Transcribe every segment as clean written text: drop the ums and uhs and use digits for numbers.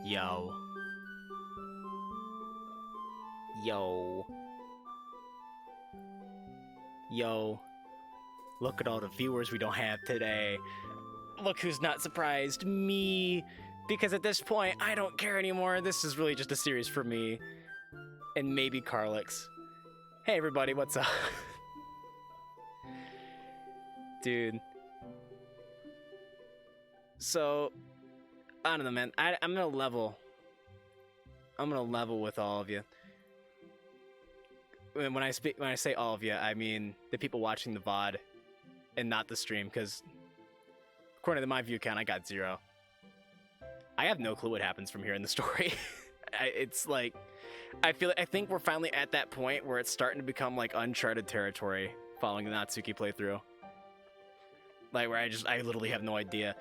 Yo. Yo. Yo. Look at all the viewers we don't have today. Look who's not surprised. Me. Because at this point, I don't care anymore. This is really just a series for me. And maybe Carlix. Hey everybody, what's up? Dude. So, I don't know, man. I'm gonna level with all of you. When I say all of you, I mean the people watching the VOD and not the stream, because according to my view count, I got 0. I have no clue what happens from here in the story. It's like, I think we're finally at that point where it's starting to become like uncharted territory following the Natsuki playthrough. Like where I literally have no idea.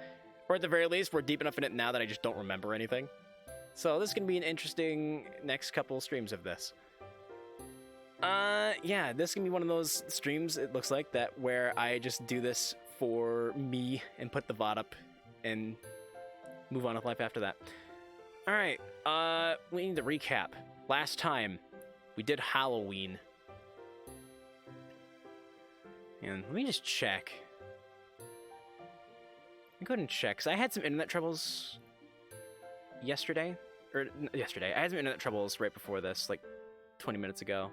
Or at the very least, we're deep enough in it now that I just don't remember anything. So this is gonna be an interesting next couple streams of this. Yeah, this is gonna be one of those streams, it looks like, that where I just do this for me and put the VOD up and move on with life after that. Alright, we need to recap. Last time, we did Halloween. And let me just check. Go ahead and check, because I had some internet troubles yesterday. I had some internet troubles right before this, like 20 minutes ago.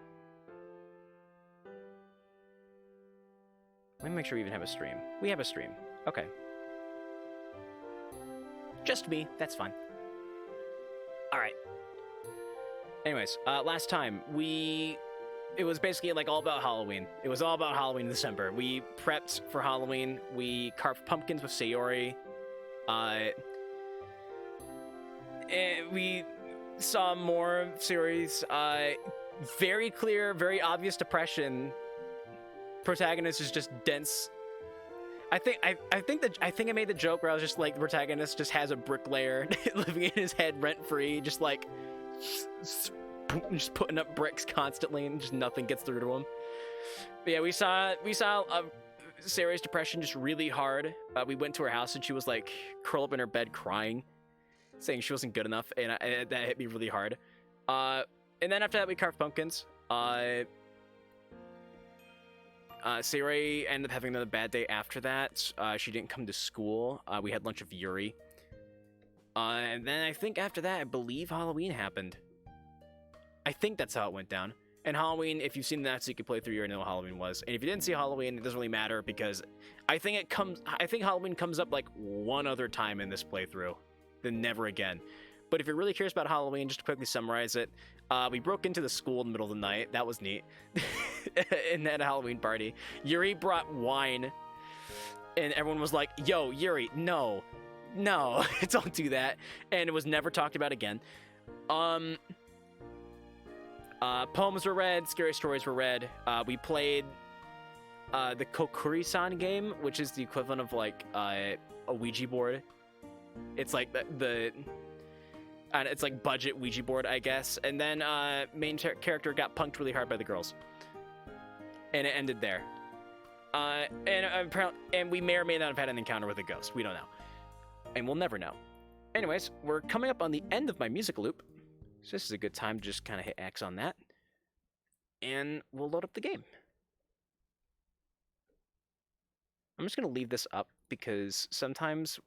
Let me make sure we even have a stream. We have a stream. Okay. Just me. That's fine. Alright. Anyways, last time, it was basically like all about Halloween. It was all about Halloween in December. We prepped for Halloween. We carved pumpkins with Sayori. And we saw more of Sayori's very clear, very obvious depression. Protagonist is just dense. I think I made the joke where I was just like, the protagonist just has a bricklayer living in his head rent free, just like just putting up bricks constantly, and just nothing gets through to him. But yeah, we saw Sayori's depression just really hard. We went to her house and she was like curled up in her bed crying, saying she wasn't good enough, and that hit me really hard. And then after that, we carved pumpkins. Sayori ended up having another bad day after that. She didn't come to school. We had lunch with Yuri. And then I think after that, I believe Halloween happened. I think that's how it went down. And Halloween, if you've seen the Natsuki playthrough, you already know what Halloween was. And if you didn't see Halloween, it doesn't really matter, because I think Halloween comes up like one other time in this playthrough, then never again. But if you're really curious about Halloween, just to quickly summarize it, we broke into the school in the middle of the night. That was neat. And had a Halloween party. Yuri brought wine, and everyone was like, yo, Yuri, no, don't do that. And it was never talked about again. Poems were read, scary stories were read. We played the Kokuri-san game, which is the equivalent of like a Ouija board. It's like it's like budget Ouija board, I guess. And then main character got punked really hard by the girls, and it ended there. And we may or may not have had an encounter with a ghost. We don't know, and we'll never know. Anyways, we're coming up on the end of my music loop, so this is a good time to just kind of hit X on that, and we'll load up the game. I'm just gonna leave this up because sometimes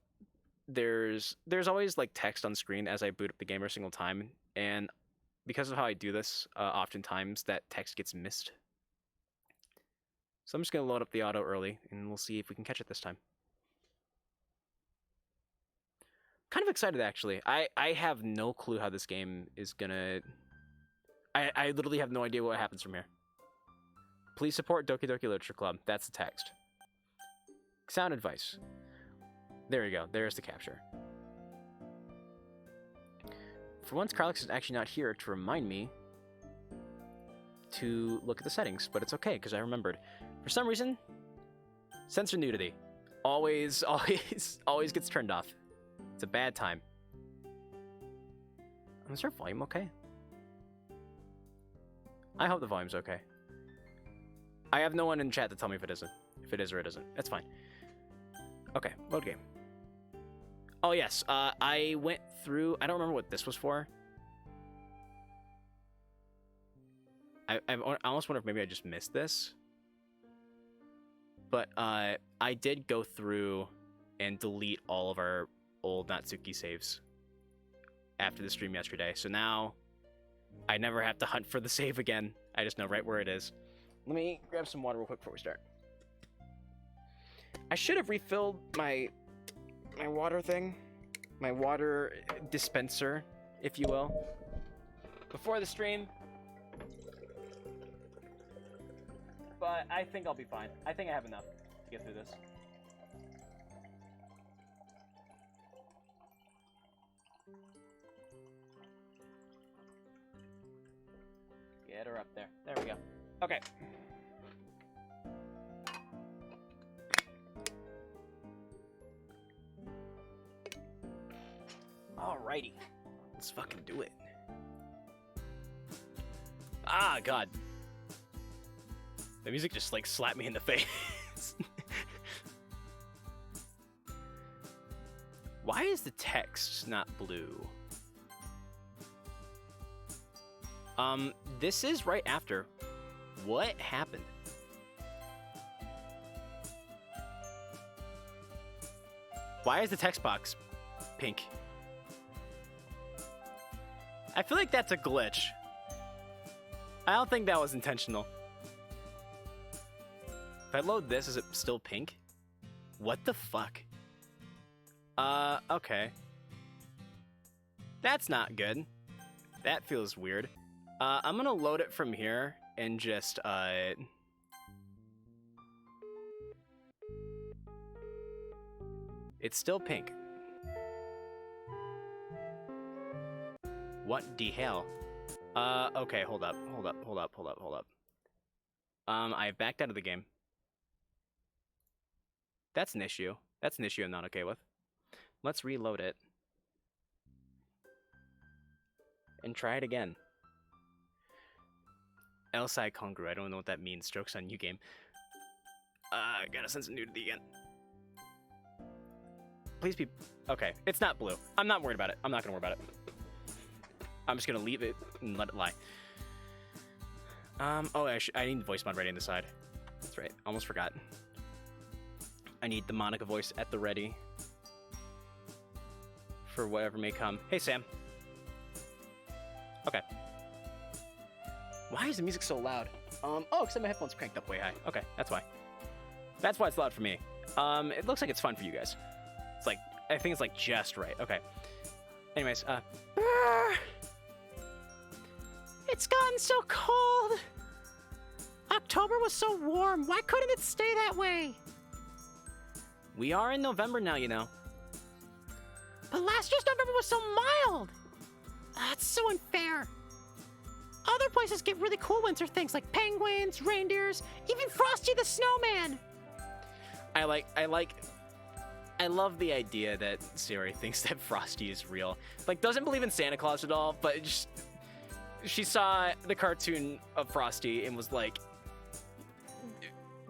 there's always like text on screen as I boot up the game every single time, and because of how I do this, oftentimes that text gets missed. So I'm just gonna load up the auto early, and we'll see if we can catch it this time. Kind of excited, actually. I have no clue how this game is gonna... I literally have no idea what happens from here. Please support Doki Doki Literature Club. That's the text. Sound advice. There you go. There's the capture. For once, Carlix is actually not here to remind me to look at the settings, but it's okay, because I remembered. For some reason, censor nudity always gets turned off. It's a bad time. Is our volume okay? I hope the volume's okay. I have no one in chat to tell me if it isn't. If it is or it isn't. That's fine. Okay, load game. Oh, yes. I went through... I don't remember what this was for. I almost wonder if maybe I just missed this. But I did go through and delete all of our old Natsuki saves after the stream yesterday. So now I never have to hunt for the save again. I just know right where it is. Let me grab some water real quick before we start. I should have refilled my water thing. My water dispenser, if you will, before the stream. But I think I'll be fine. I think I have enough to get through this. Get her up there. There we go. Okay. Alrighty. Let's fucking do it. Ah, God. The music just, like, slapped me in the face. Why is the text not blue? This is right after. What happened? Why is the text box pink? I feel like that's a glitch. I don't think that was intentional. If I load this, is it still pink? What the fuck? Okay. That's not good. That feels weird. I'm gonna load it from here and just, It's still pink. What the hell? Okay, hold up. I've backed out of the game. That's an issue. That's an issue I'm not okay with. Let's reload it. And try it again. LSI Congru, I don't know what that means. Jokes on you, game. I gotta sense nudity again. Please be... Okay, it's not blue. I'm not worried about it. I'm not gonna worry about it. I'm just gonna leave it and let it lie. Oh, I need voice mod ready on the side. That's right, almost forgot. I need the Monica voice at the ready. For whatever may come. Hey, Sam. Okay. Why is the music so loud? Oh, because my headphones cranked up way high. Okay, that's why. That's why it's loud for me. It looks like it's fun for you guys. It's like, I think it's like just right. Okay. Anyways, it's gotten so cold. October was so warm. Why couldn't it stay that way? We are in November now, you know. But last year's November was so mild. That's so unfair. Other places get really cool winter things like penguins, reindeers, even Frosty the Snowman. I love the idea that Sayori thinks that Frosty is real. Like, doesn't believe in Santa Claus at all, but just... She saw the cartoon of Frosty and was like...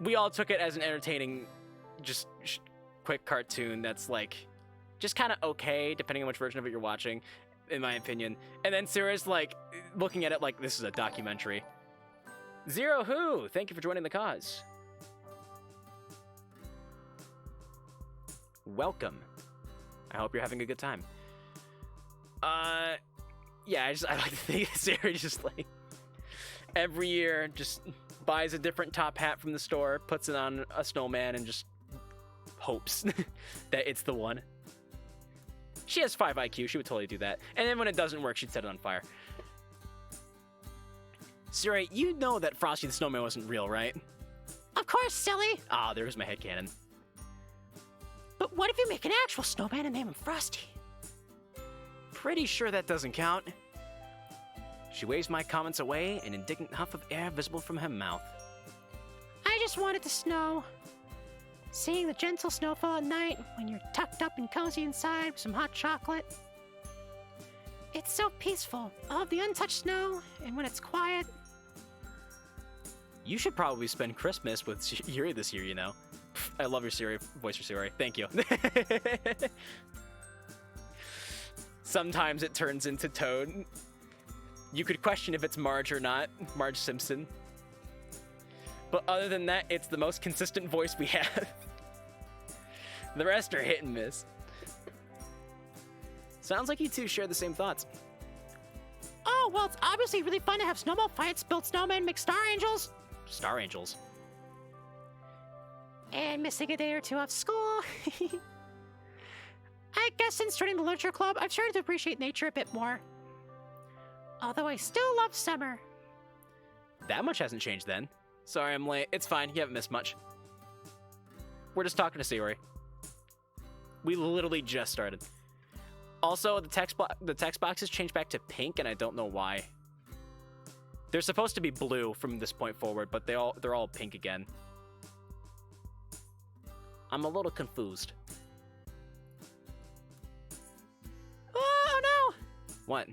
We all took it as an entertaining, just quick cartoon that's like... Just kind of okay, depending on which version of it you're watching, in my opinion. And then Sarah's like, looking at it like this is a documentary. Zero Who, thank you for joining the cause. Welcome. I hope you're having a good time. Yeah, I like to think Sarah just like, every year just buys a different top hat from the store, puts it on a snowman, and just hopes that it's the one. She has 5 IQ, she would totally do that. And then when it doesn't work, she'd set it on fire. Siri, you know that Frosty the Snowman wasn't real, right? Of course, silly. Ah, there's my headcanon. But what if you make an actual snowman and name him Frosty? Pretty sure that doesn't count. She waves my comments away, an indignant huff of air visible from her mouth. I just want it to snow. Seeing the gentle snowfall at night when you're tucked up and cozy inside with some hot chocolate. It's so peaceful, all of the untouched snow, and when it's quiet. You should probably spend Christmas with Yuri this year, you know. I love your Siri voice for Sayori. Thank you. Sometimes it turns into Toad. You could question if it's Marge or not, Marge Simpson. But other than that, it's the most consistent voice we have. The rest are hit and miss. Sounds like you two share the same thoughts. Oh, well, it's obviously really fun to have snowball fights, build snowmen, make Star Angels. Star Angels. And missing a day or two off school. I guess since joining the literature club, I've started to appreciate nature a bit more. Although I still love summer. That much hasn't changed then. Sorry I'm late. It's fine. You haven't missed much. We're just talking to Sayori. We literally just started. Also, the text boxes changed back to pink, and I don't know why. They're supposed to be blue from this point forward, but they're all pink again. I'm a little confused. Oh no! What?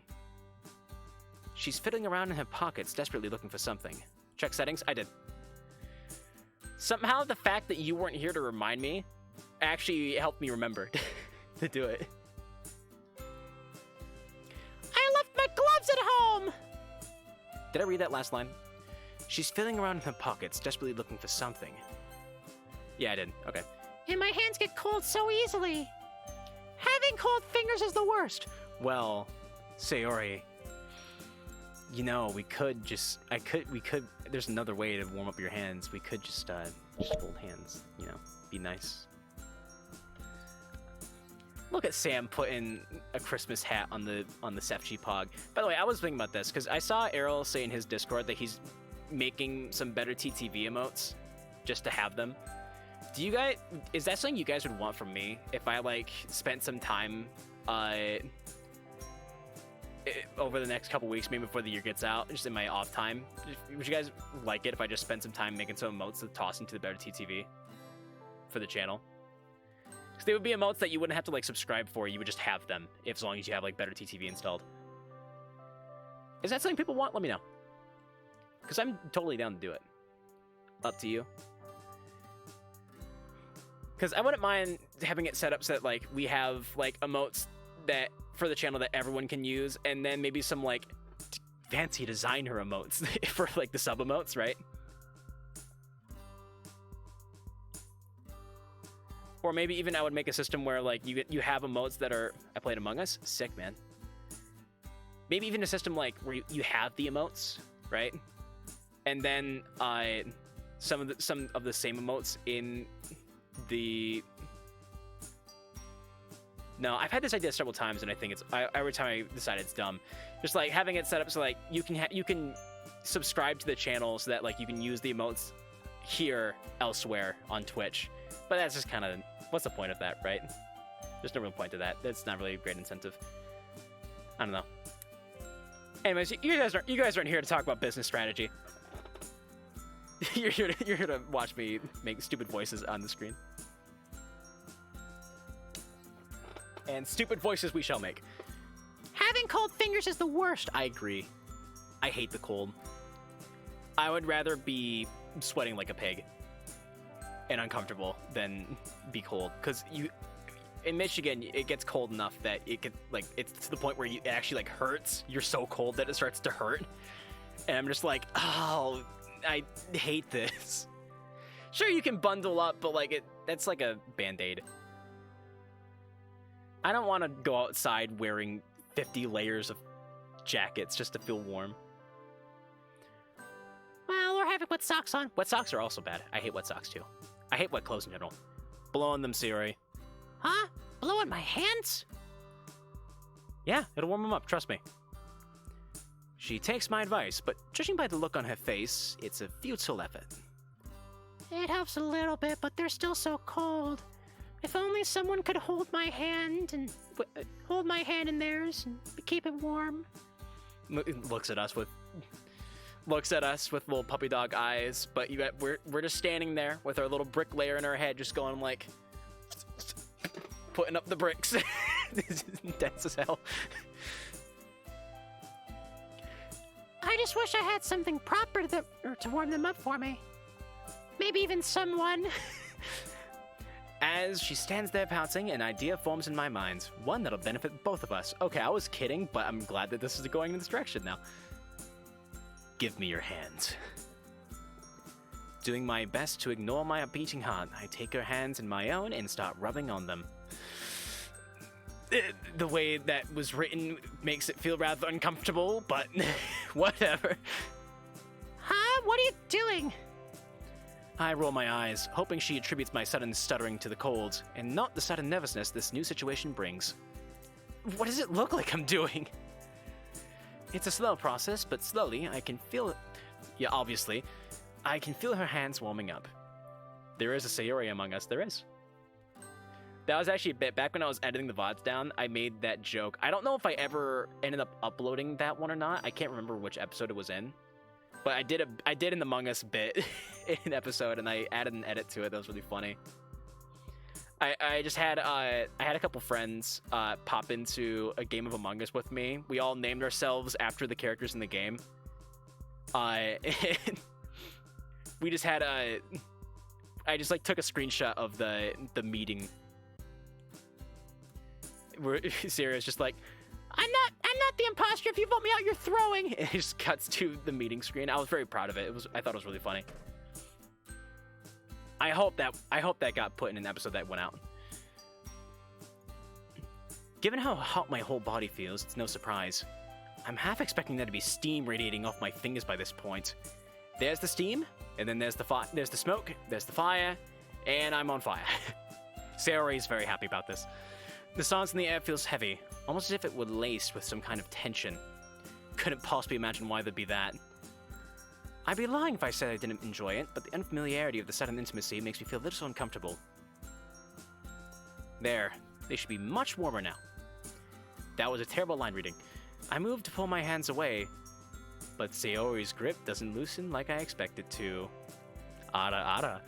She's fiddling around in her pockets, desperately looking for something. Check settings? I did. Somehow the fact that you weren't here to remind me actually helped me remember to do it. I left my gloves at home! Did I read that last line? She's fiddling around in her pockets, desperately looking for something. Yeah, I did. Okay. And my hands get cold so easily. Having cold fingers is the worst. Well, Sayori, you know, we could, there's another way to warm up your hands. We could just hold hands, you know, be nice. Look at Sam putting a Christmas hat on the Sefchi Pog. By the way, I was thinking about this because I saw Errol say in his Discord that he's making some better TTV emotes just to have them. Do you guys, is that something you guys would want from me if I like spent some time over the next couple weeks, maybe before the year gets out, just in my off time? Would you guys like it if I just spent some time making some emotes to toss into the better TTV for the channel? Because they would be emotes that you wouldn't have to like subscribe for, you would just have them as long as you have like better TTV installed. Is that something people want? Let me know. Because I'm totally down to do it. Up to you. Because I wouldn't mind having it set up so that like we have like emotes that for the channel that everyone can use, and then maybe some like fancy designer emotes for like the sub emotes, right? Or maybe even I would make a system where like you have emotes that are, I played Among Us, sick man. Maybe even a system like where you have the emotes, right? And then some of the same emotes in the... No, I've had this idea several times, and I think it's every time I decide it's dumb. Just like having it set up so like you can subscribe to the channel so that like you can use the emotes here elsewhere on Twitch. But that's just kind of, what's the point of that, right? There's no real point to that. That's not really a great incentive. I don't know. Anyways, you guys aren't here to talk about business strategy. You're here to watch me make stupid voices on the screen. And stupid voices we shall make. Having cold fingers is the worst. I agree. I hate the cold. I would rather be sweating like a pig and uncomfortable than be cold. Because in Michigan, it gets cold enough that it could, like, it's to the point where it actually, like, hurts. You're so cold that it starts to hurt. And I'm just like, oh, I hate this. Sure, you can bundle up, but, like, that's like a Band-Aid. I don't want to go outside wearing 50 layers of jackets just to feel warm. Well, or have it wet socks on. Wet socks are also bad. I hate wet socks, too. I hate wet clothes in general. Blow on them, Sayori. Huh? Blow on my hands? Yeah, it'll warm them up, trust me. She takes my advice, but judging by the look on her face, it's a futile effort. It helps a little bit, but they're still so cold. If only someone could hold my hand in theirs and keep it warm. Looks at us with little puppy dog eyes, but we're just standing there with our little brick layer in our head, just going like, putting up the bricks. Dense as hell. I just wish I had something proper to warm them up for me. Maybe even someone. As she stands there pouting, an idea forms in my mind. One that'll benefit both of us. Okay, I was kidding, but I'm glad that this is going in this direction now. Give me your hands. Doing my best to ignore my beating heart, I take her hands in my own and start rubbing on them. The way that was written makes it feel rather uncomfortable, but whatever. Huh? What are you doing? I roll my eyes, hoping she attributes my sudden stuttering to the cold, and not the sudden nervousness this new situation brings. What does it look like I'm doing? It's a slow process, but slowly I can feel it. Yeah, obviously. I can feel her hands warming up. There is a Sayori among us, there is. That was actually a bit, back when I was editing the VODs down, I made that joke. I don't know if I ever ended up uploading that one or not. I can't remember which episode it was in. But I did an Among Us bit in an episode, and I added an edit to it. That was really funny. I just had I had a couple friends pop into a game of Among Us with me. We all named ourselves after the characters in the game. And we just had I just like took a screenshot of the meeting where Sarah's just like, I'm not the imposter. If you vote me out, you're throwing. It just cuts to the meeting screen. I was very proud of it. I thought it was really funny. I hope that got put in an episode that went out. Given how hot my whole body feels, it's no surprise. I'm half expecting there to be steam radiating off my fingers by this point. There's the steam, and then there's the smoke, there's the fire, and I'm on fire. Sayori is very happy about this. The silence in the air feels heavy, almost as if it were laced with some kind of tension. Couldn't possibly imagine why there'd be that. I'd be lying if I said I didn't enjoy it, but the unfamiliarity of the sudden intimacy makes me feel a little uncomfortable. There, they should be much warmer now. That was a terrible line reading. I moved to pull my hands away, but Sayori's grip doesn't loosen like I expected to. Ara.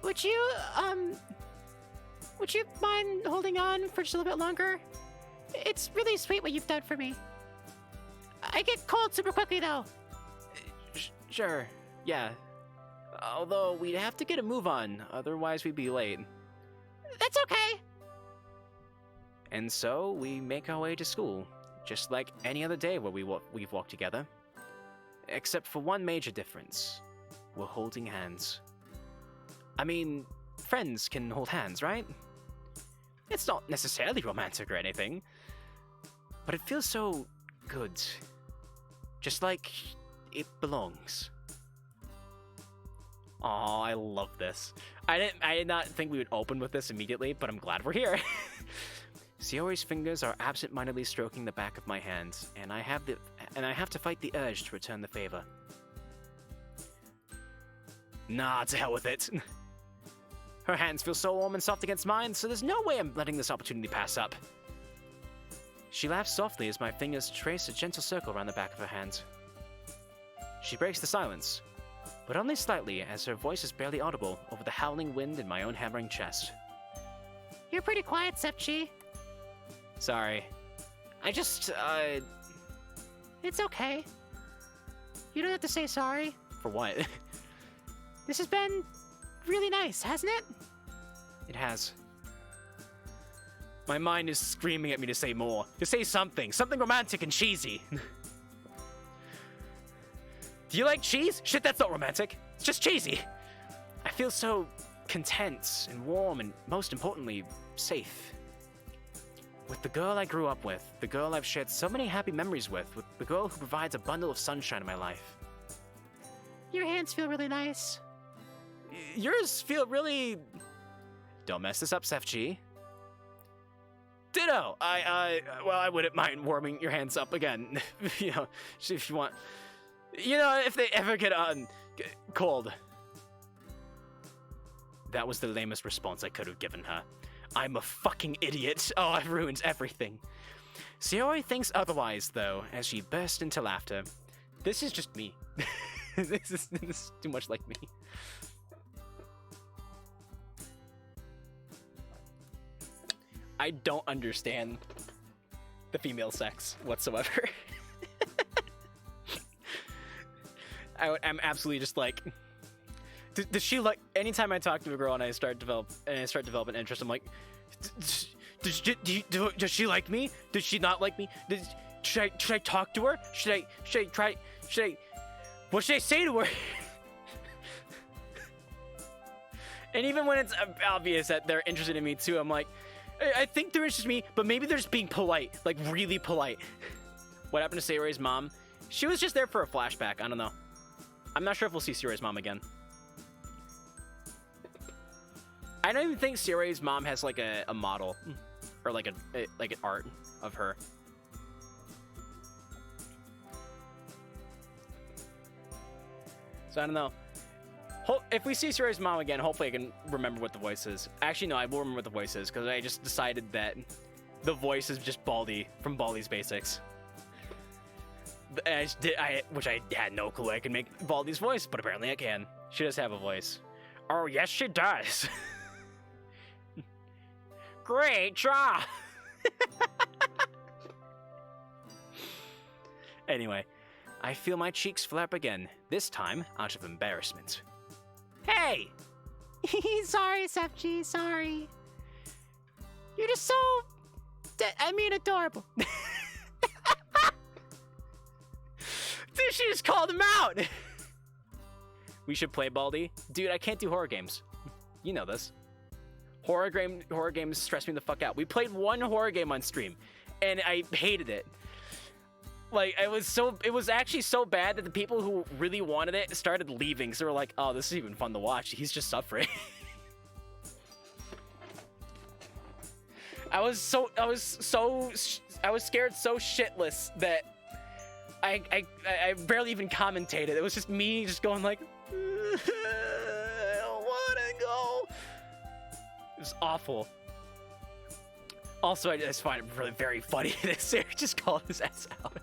Would you mind holding on for just a little bit longer? It's really sweet what you've done for me. I get cold super quickly though. Sure, yeah. Although we'd have to get a move on, otherwise we'd be late. That's okay. And so we make our way to school, just like any other day where we've walked together. Except for one major difference. We're holding hands. I mean, friends can hold hands, right? It's not necessarily romantic or anything, but it feels so good. Just like it belongs. Aw, I love this. I did not think we would open with this immediately, but I'm glad we're here. Sayori's fingers are absent-mindedly stroking the back of my hands, and I have to fight the urge to return the favor. Nah, to hell with it. Her hands feel so warm and soft against mine, so there's no way I'm letting this opportunity pass up. She laughs softly as my fingers trace a gentle circle around the back of her hands. She breaks the silence, but only slightly, as her voice is barely audible over the howling wind in my own hammering chest. You're pretty quiet, Sepchi. Sorry. It's okay. You don't have to say sorry. For what? This has been really nice, hasn't it? It has. My mind is screaming at me to say more. To say something. Something romantic and cheesy. Do you like cheese? Shit, that's not romantic. It's just cheesy. I feel so content and warm and, most importantly, safe. With the girl I grew up with, the girl I've shared so many happy memories with the girl who provides a bundle of sunshine in my life. Your hands feel really nice. Yours feel really... Don't mess this up, Sefchi. Ditto! I wouldn't mind warming your hands up again. You know, if you want. You know, if they ever get cold. That was the lamest response I could have given her. I'm a fucking idiot. Oh, I've ruined everything. Sayori thinks otherwise, though, as she burst into laughter. This is just me. This is too much like me. I don't understand the female sex whatsoever. I'm absolutely just like, Does she like? Anytime I talk to a girl and I start developing interest, I'm like, does she like me? Does she not like me? Should I talk to her? Should I what should I say to her? And even when it's obvious that they're interested in me too, I'm like, I think they're interested in me, but maybe they're just being polite, like really polite. What happened to Sayori's mom? She was just there for a flashback. I don't know. I'm not sure if we'll see Sayori's mom again. I don't even think Sayori's mom has like a model or like an art of her. So I don't know. If we see Sayori's mom again, hopefully I can remember what the voice is. Actually, no, I will remember what the voice is because I just decided that the voice is just Baldi from Baldi's Basics. Which I had no clue I could make Baldi's voice, but apparently I can. She does have a voice. Oh, yes, she does. Great job. Anyway, I feel my cheeks flap again, this time out of embarrassment. Hey! Sorry, Sepchi, sorry. You're just so... adorable. Dude, she just called him out! We should play Baldi. Dude, I can't do horror games. You know this. Horror games stress me the fuck out. We played one horror game on stream, and I hated it. Like, it was actually so bad that the people who really wanted it started leaving. So we're like, oh, this is even fun to watch. He's just suffering. I was scared so shitless that I barely even commentated. It was just me just going like, I don't wanna go. It was awful. Also, I just find it really very funny that Sarah just called his ass out.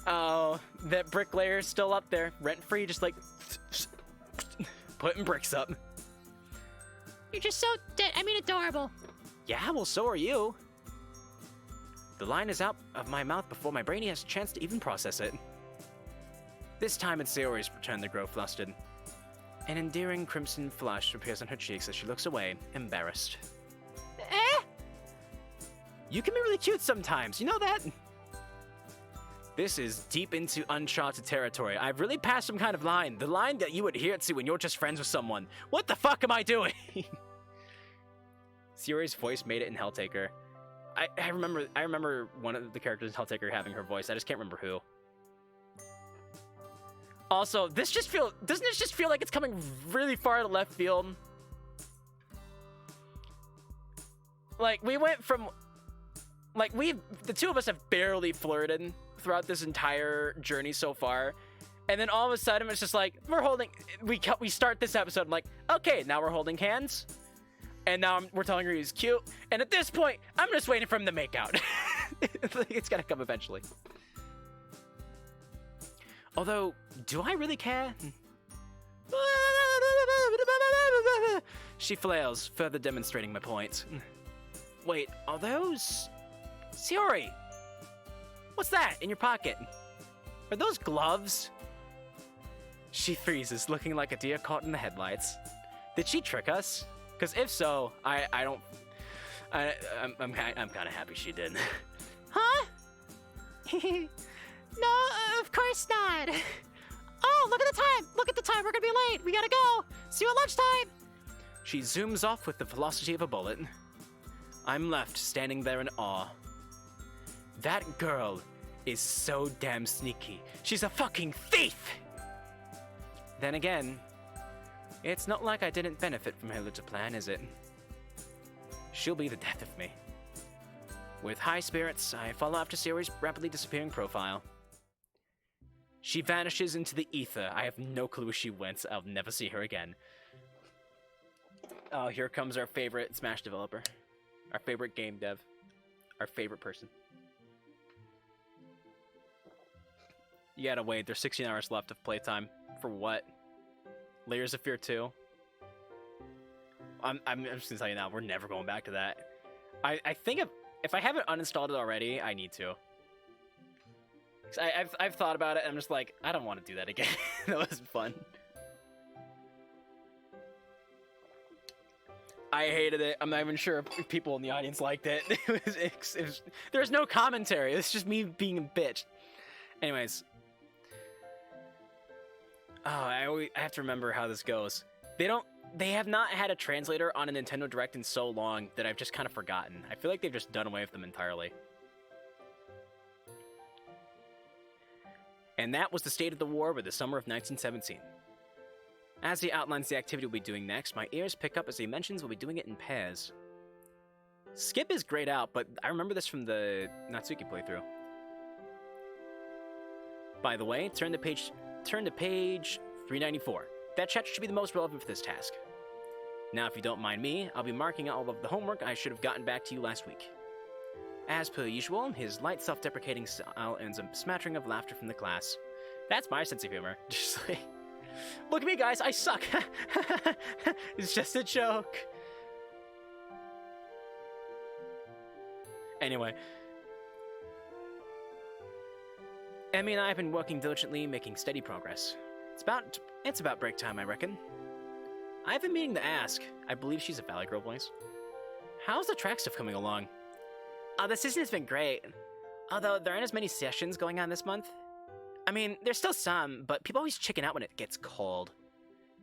Oh, that bricklayer's still up there, rent-free, just like putting bricks up. You're just so adorable. Yeah, well, so are you. The line is out of my mouth before my brainy has a chance to even process it. This time it's Sayori's turn to grow flustered. An endearing crimson flush appears on her cheeks as she looks away, embarrassed. Eh? You can be really cute sometimes, you know that? This is deep into uncharted territory. I've really passed some kind of line. The line that you adhere to when you're just friends with someone. What the fuck am I doing? Sayori's voice made it in Helltaker. I remember one of the characters in Helltaker having her voice. I just can't remember who. Also, doesn't this just feel like it's coming really far to left field? Like, we went from... Like, the two of us have barely flirted throughout this entire journey so far. And then all of a sudden, it's just like, we start this episode, I'm like, okay, now we're holding hands. And now we're telling her he's cute. And at this point, I'm just waiting for him to make out. It's gonna come eventually. Although, do I really care? She flails, further demonstrating my point. Wait, are those... Sayori! What's that in your pocket? Are those gloves? She freezes, looking like a deer caught in the headlights. Did she trick us? Because if so, I'm kind of happy she did. Huh? No, of course not. Oh, look at the time. Look at the time. We're gonna be late. We gotta go. See you at lunchtime. She zooms off with the velocity of a bullet. I'm left standing there in awe. That girl is so damn sneaky. She's a fucking thief! Then again, it's not like I didn't benefit from her little plan, is it? She'll be the death of me. With high spirits, I follow after Sayori's rapidly disappearing profile. She vanishes into the ether. I have no clue where she went. I'll never see her again. Oh, here comes our favorite Smash developer. Our favorite game dev. Our favorite person. You gotta wait, there's 16 hours left of playtime. For what? Layers of Fear 2? I'm just gonna tell you now, we're never going back to that. I think if I haven't uninstalled it already, I need to. I've thought about it, and I'm just like, I don't want to do that again. That was fun. I hated it. I'm not even sure if people in the audience liked it. There's no commentary. It's just me being a bitch. Anyways. Oh, I have to remember how this goes. They have not had a translator on a Nintendo Direct in so long that I've just kind of forgotten. I feel like they've just done away with them entirely. And that was the state of the war with the summer of 1917. As he outlines the activity we'll be doing next, my ears pick up as he mentions we'll be doing it in pairs. Skip is grayed out, but I remember this from the Natsuki playthrough. By the way, turn to page 394. That chapter should be the most relevant for this task. Now, if you don't mind me, I'll be marking all of the homework I should have gotten back to you last week. As per usual, his light self-deprecating style earns a smattering of laughter from the class. That's my sense of humor. Just like, look at me, guys, I suck. It's just a joke. Anyway. Emi and I have been working diligently, making steady progress. It's about break time, I reckon. I've been meaning to ask. I believe she's a Valley Girl voice. How's the track stuff coming along? The season has been great. Although there aren't as many sessions going on this month. I mean, there's still some, but people always chicken out when it gets cold.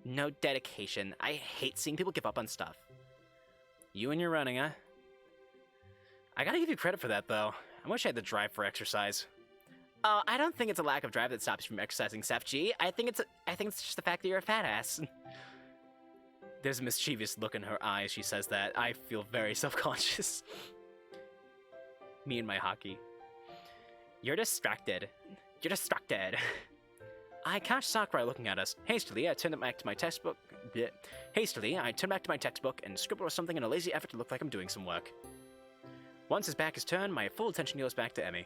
No dedication. I hate seeing people give up on stuff. You and your running, huh? I gotta give you credit for that, though. I wish I had the drive for exercise. I don't think it's a lack of drive that stops you from exercising, Seth G. I think it's just the fact that you're a fat ass. There's a mischievous look in her eye as she says that. I feel very self-conscious. Me and my hockey. You're distracted. You're distracted. I catch Sakurai looking at us. Hastily, I turn back to my textbook and scribble something in a lazy effort to look like I'm doing some work. Once his back is turned, my full attention goes back to Emi.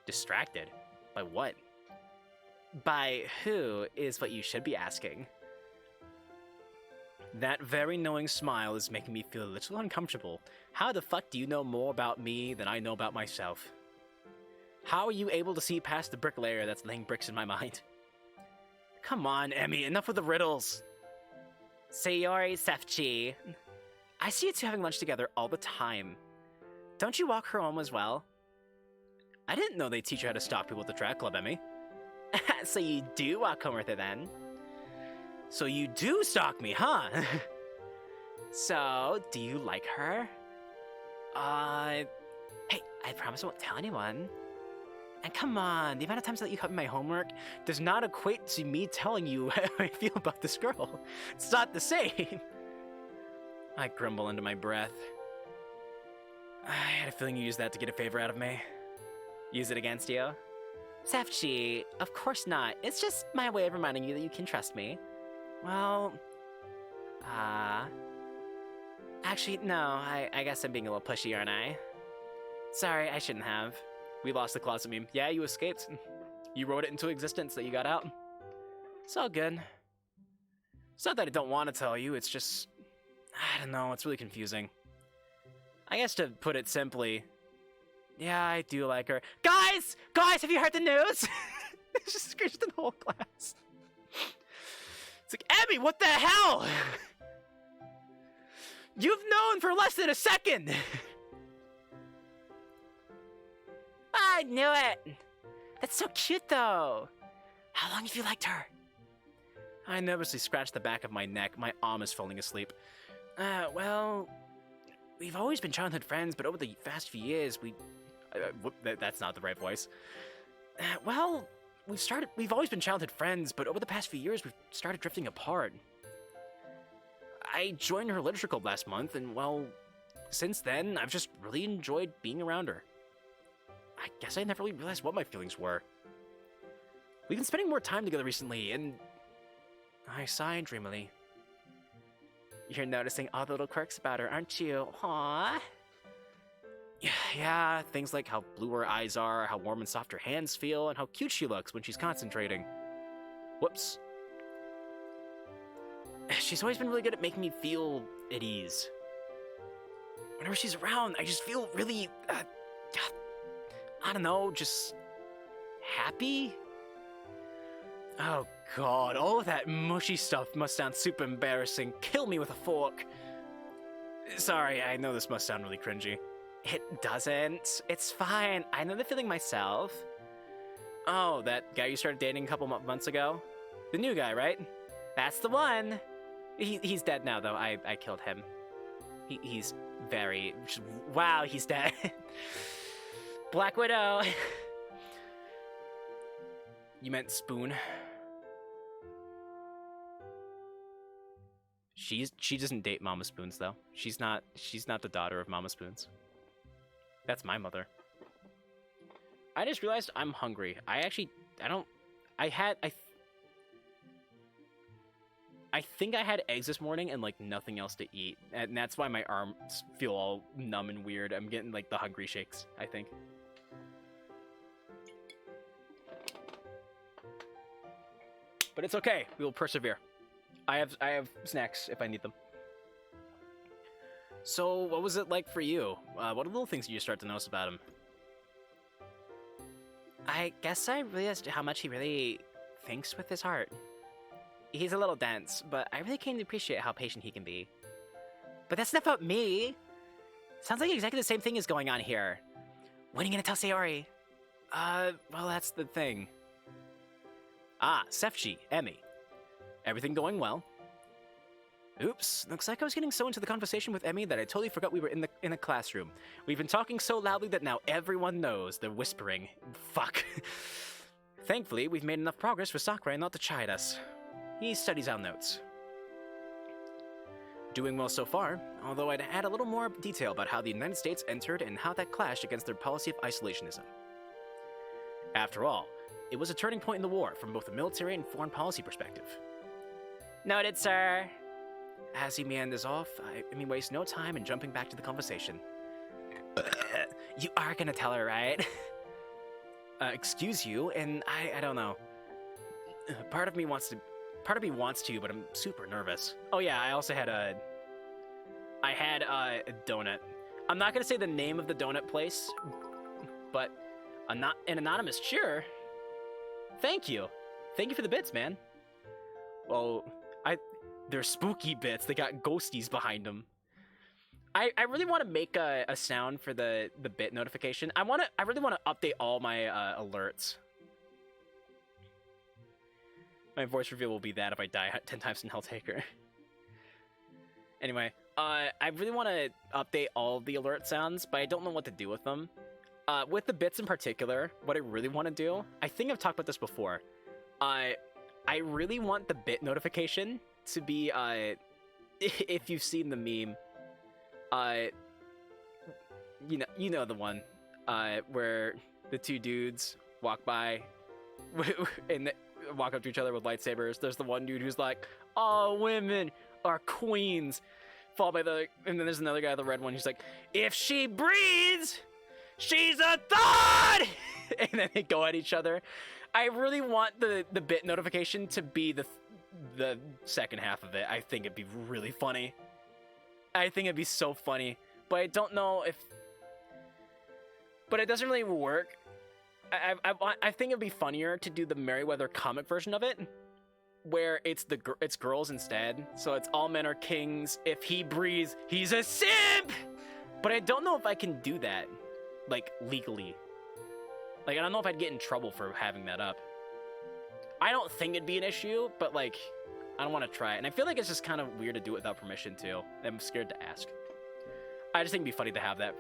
Distracted? By what? By who is what you should be asking. That very knowing smile is making me feel a little uncomfortable. How the fuck do you know more about me than I know about myself? How are you able to see past the bricklayer that's laying bricks in my mind? Come on, Emi, enough with the riddles. Sayori, Sefchi. I see you two having lunch together all the time. Don't you walk her home as well? I didn't know they teach you how to stalk people at the track club, Emi. So you do walk home with her then? So you do stalk me, huh? So, do you like her? Hey, I promise I won't tell anyone. And come on, the amount of times that you copy my homework does not equate to me telling you how I feel about this girl. It's not the same. I grumble under my breath. I had a feeling you used that to get a favor out of me. Use it against you? Sefchi, of course not. It's just my way of reminding you that you can trust me. Well, actually, no, I guess I'm being a little pushy, aren't I? Sorry, I shouldn't have. We lost the closet meme. Yeah, you escaped. You wrote it into existence that you got out. It's all good. It's not that I don't want to tell you, it's just... I don't know, it's really confusing. I guess to put it simply... Yeah, I do like her. Guys! Guys, have you heard the news? It's just screeched in the whole class. It's like, Emi, what the hell? You've known for less than a second! I knew it! That's so cute, though. How long have you liked her? I nervously scratched the back of my neck. My arm is falling asleep. Well... We've always been childhood friends, but over the past few years, that's not the right voice. Well, we've always been childhood friends, but over the past few years, we've started drifting apart. I joined her literature club last month, and well, since then, I've just really enjoyed being around her. I guess I never really realized what my feelings were. We've been spending more time together recently, and... I sighed dreamily. You're noticing all the little quirks about her, aren't you? Aww. Yeah, things like how blue her eyes are, how warm and soft her hands feel, and how cute she looks when she's concentrating. Whoops. She's always been really good at making me feel at ease. Whenever she's around, I just feel really, I don't know, just happy? Oh god, all that mushy stuff must sound super embarrassing. Kill me with a fork. Sorry, I know this must sound really cringy. It doesn't. It's fine. I know the feeling myself. Oh, that guy you started dating a couple months ago? The new guy, right? That's the one. He's dead now, though. I killed him. He's very... Wow, he's dead. Black Widow. You meant Spoon. She doesn't date Mama Spoons, though. She's not the daughter of Mama Spoons. That's my mother. I just realized I'm hungry. I think I had eggs this morning and like nothing else to eat, and that's why my arms feel all numb and weird. I'm getting like the hungry shakes, I think. But it's okay. We will persevere. I have snacks if I need them. So, what was it like for you? What are the little things you start to notice about him? I guess I realized how much he really thinks with his heart. He's a little dense, but I really came to appreciate how patient he can be. But that's not about me. Sounds like exactly the same thing is going on here. When are you gonna tell Sayori? Well, that's the thing. Ah, Sefchi, Emi. Everything going well? Oops, looks like I was getting so into the conversation with Emi that I totally forgot we were in a classroom. We've been talking so loudly that now everyone knows. They're whispering. Fuck. Thankfully, we've made enough progress for Sakurai not to chide us. He studies our notes. Doing well so far, although I'd add a little more detail about how the United States entered and how that clashed against their policy of isolationism. After all, it was a turning point in the war from both a military and foreign policy perspective. Noted, sir. As he meanders off, I waste no time in jumping back to the conversation. You are gonna tell her, right? Excuse you, and I don't know. Part of me wants to, but I'm super nervous. Oh yeah, I also had a donut. I'm not gonna say the name of the donut place, but an anonymous cheer. Thank you for the bits, man. Well, they're spooky bits. They got ghosties behind them. I really want to make a sound for the bit notification. I really want to update all my alerts. My voice reveal will be that if I die 10 times in Helltaker. Anyway, I really want to update all of the alert sounds, but I don't know what to do with them. With the bits in particular, what I really want to do, I think I've talked about this before. I really want the bit notification to be, if you've seen the meme, you know the one, where the two dudes walk by and walk up to each other with lightsabers. There's the one dude who's like, "All women are queens," followed by and then there's another guy, the red one, who's like, "If she breathes, she's a thought!" And then they go at each other. I really want the bit notification to be the second half of it. I think it'd be really funny. I think it'd be so funny, but I don't know if... But it doesn't really work. I think it'd be funnier to do the Merryweather comic version of it, where it's girls instead. So it's all men are kings. If he breathes, he's a simp! But I don't know if I can do that, like, legally. Like, I don't know if I'd get in trouble for having that up. I don't think it'd be an issue, but, like, I don't want to try it. And I feel like it's just kind of weird to do it without permission, too. I'm scared to ask. I just think it'd be funny to have that.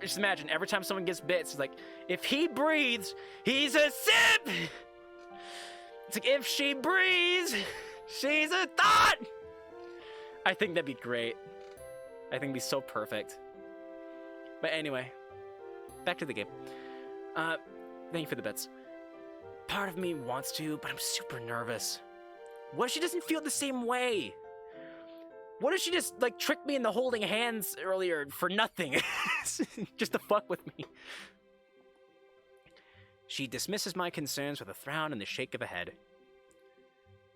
Just imagine, every time someone gets bits, it's like, if he breathes, he's a simp! It's like, if she breathes, she's a thought! I think that'd be great. I think it'd be so perfect. But anyway, back to the game. Thank you for the bits. Part of me wants to, but I'm super nervous. What if she doesn't feel the same way? What if she just, like, tricked me into holding hands earlier for nothing? Just to fuck with me. She dismisses my concerns with a frown and the shake of a head.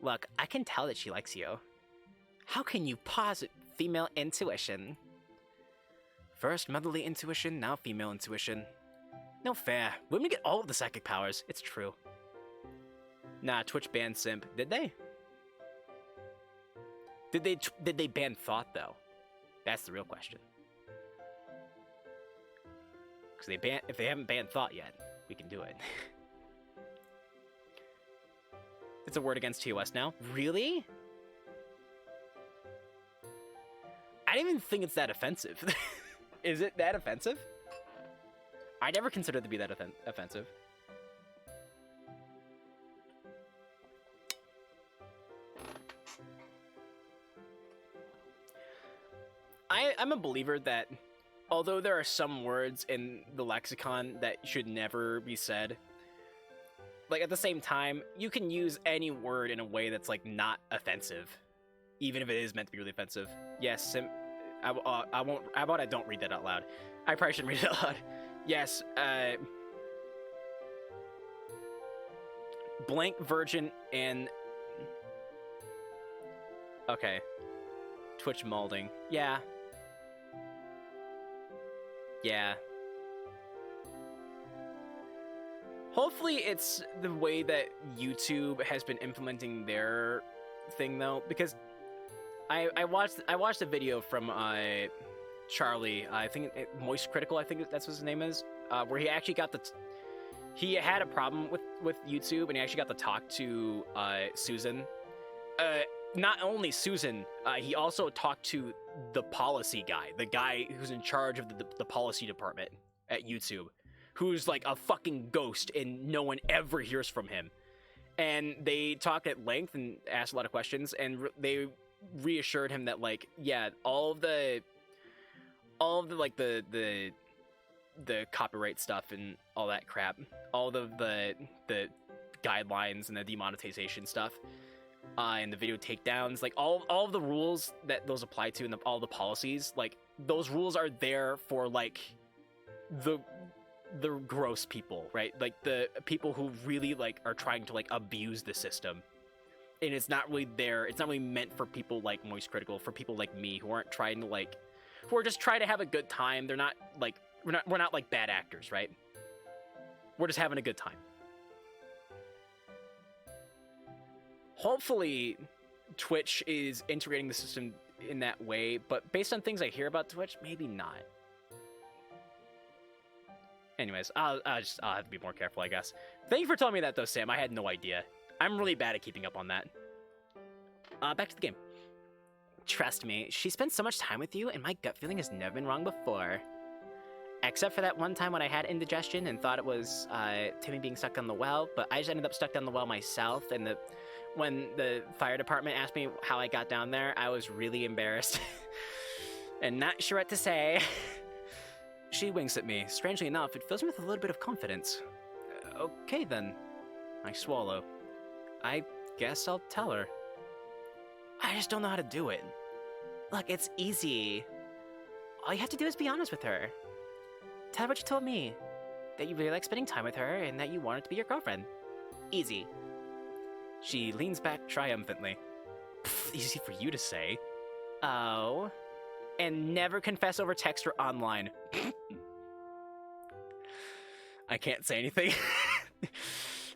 Look, I can tell that she likes you. How can you pause female intuition? First motherly intuition, now female intuition. No fair. Women get all of the psychic powers. It's true. Nah, Twitch banned simp. Did they? Did they ban thought though? That's the real question. Because if they haven't banned thought yet, we can do it. It's a word against TOS now. Really? I don't even think it's that offensive. Is it that offensive? I never considered it to be that offensive. I'm a believer that although there are some words in the lexicon that should never be said, like at the same time, you can use any word in a way that's like not offensive, even if it is meant to be really offensive. Yes, I won't. How about I don't read that out loud? I probably shouldn't read it out loud. Yes, blank virgin and okay, Twitch molding. Yeah. Yeah. Hopefully it's the way that YouTube has been implementing their thing though, because I watched a video from Charlie, I think Moist Critical, I think that's what his name is, where he actually got he had a problem with YouTube and he actually got to talk to Susan. Not only Susan, he also talked to the policy guy, the guy who's in charge of the policy department at YouTube, who's like a fucking ghost and no one ever hears from him. And they talked at length and asked a lot of questions, and they reassured him that like, yeah, all of the like the copyright stuff and all that crap, all of the guidelines and the demonetization stuff, and the video takedowns, like all of the rules that those apply to and all the policies, like those rules are there for like the gross people, right? Like the people who really like are trying to like abuse the system. And it's not really there. It's not really meant for people like Moist Critical, for people like me who aren't trying to like, who are just trying to have a good time. They're not like, we're not like bad actors, right? We're just having a good time. Hopefully Twitch is integrating the system in that way, but based on things I hear about Twitch, maybe not. Anyways, I'll have to be more careful, I guess. Thank you for telling me that though, Sam. I had no idea. I'm really bad at keeping up on that. Back to the game. Trust me, she spent so much time with you, and my gut feeling has never been wrong before. Except for that one time when I had indigestion and thought it was Timmy being stuck down the well, but I just ended up stuck down the well myself, and when the fire department asked me how I got down there, I was really embarrassed. And not sure what to say. She winks at me. Strangely enough, it fills me with a little bit of confidence. Okay then. I swallow. I guess I'll tell her. I just don't know how to do it. Look, it's easy. All you have to do is be honest with her. Tell her what you told me. That you really like spending time with her and that you want her to be your girlfriend. Easy. She leans back triumphantly. Pfft, easy for you to say. Oh. And never confess over text or online. I can't say anything.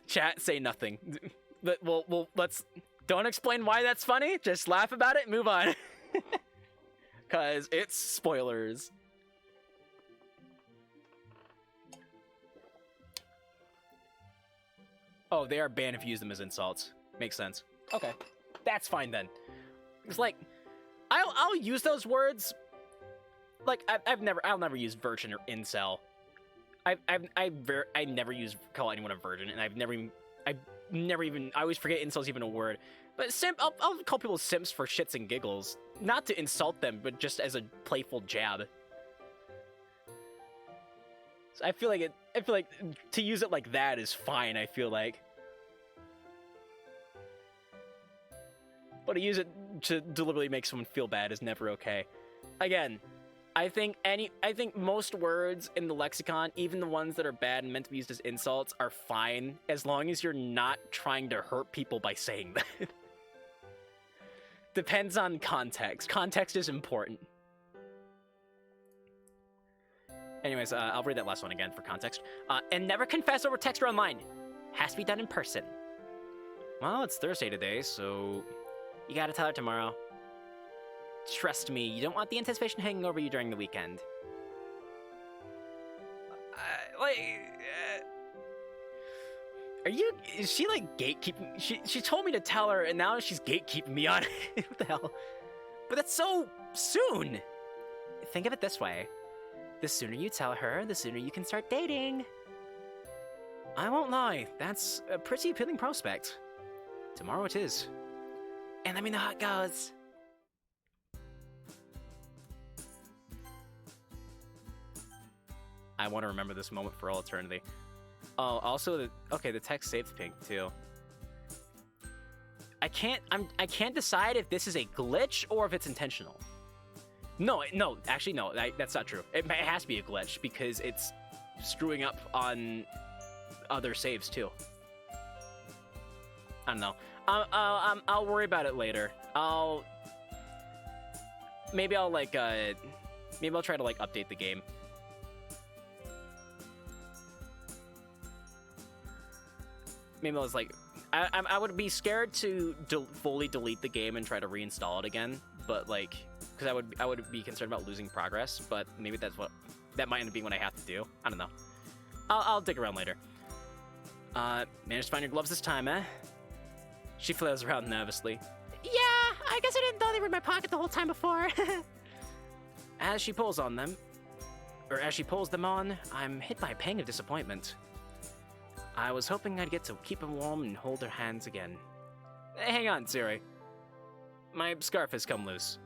Chat, say nothing. But let's... Don't explain why that's funny. Just laugh about it and move on. Because it's spoilers. Oh, they are banned if you use them as insults. Makes sense. Okay. That's fine then. It's like... I'll use those words. Like, I'll never use virgin or incel. I never call anyone a virgin, and I always forget insult's even a word. But simp, I'll call people simps for shits and giggles. Not to insult them, but just as a playful jab. So I feel like to use it like that is fine, I feel like. But to use it to deliberately make someone feel bad is never okay. Again, I think most words in the lexicon, even the ones that are bad and meant to be used as insults, are fine as long as you're not trying to hurt people by saying that. Depends on context. Context is important. Anyways, I'll read that last one again for context. And never confess over text or online. Has to be done in person. Well, it's Thursday today, so you gotta tell her tomorrow. Trust me, you don't want the anticipation hanging over you during the weekend. Is she like gatekeeping? She told me to tell her, and now she's gatekeeping me on it. What the hell? But that's so soon! Think of it this way. The sooner you tell her, the sooner you can start dating. I won't lie, that's a pretty appealing prospect. Tomorrow it is. And let me know how it goes. I want to remember this moment for all eternity. Oh, also, the text saved pink, too. I can't decide if this is a glitch or if it's intentional. No, actually, no, that's not true. It has to be a glitch because it's screwing up on other saves, too. I don't know. I'll worry about it later. Maybe I'll try to, like, update the game. Maybe I was like, I would be scared to fully delete the game and try to reinstall it again, but like, because I would be concerned about losing progress. But maybe that might end up being what I have to do. I don't know. I'll dig around later. Managed to find your gloves this time, eh? She flails around nervously. Yeah, I guess I didn't know they were in my pocket the whole time before. As she pulls them on, I'm hit by a pang of disappointment. I was hoping I'd get to keep them warm and hold her hands again. Hang on, Sayori. My scarf has come loose.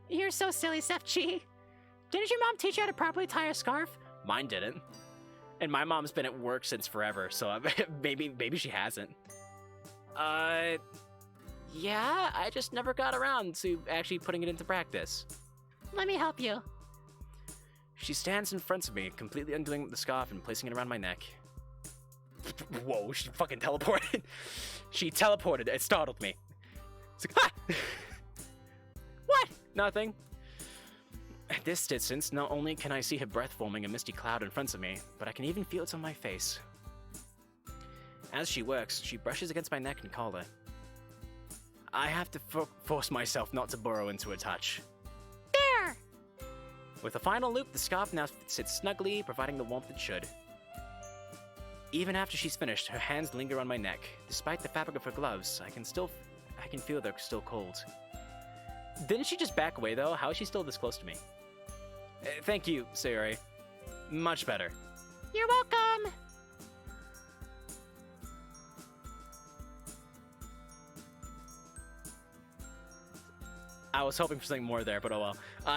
You're so silly, Sefchi. Didn't your mom teach you how to properly tie a scarf? Mine didn't. And my mom's been at work since forever, so maybe she hasn't. Yeah, I just never got around to actually putting it into practice. Let me help you. She stands in front of me, completely undoing the scarf and placing it around my neck. Whoa, she fucking teleported. She teleported. It startled me. It's like, ah! What? Nothing. At this distance, not only can I see her breath forming a misty cloud in front of me, but I can even feel it on my face. As she works, she brushes against my neck and collar. I have to force myself not to burrow into her touch. There! With a final loop, the scarf now sits snugly, providing the warmth it should. Even after she's finished, her hands linger on my neck. Despite the fabric of her gloves, I can feel they're still cold. Didn't she just back away, though? How is she still this close to me? Thank you, Sayori. Much better. You're welcome! I was hoping for something more there, but oh well.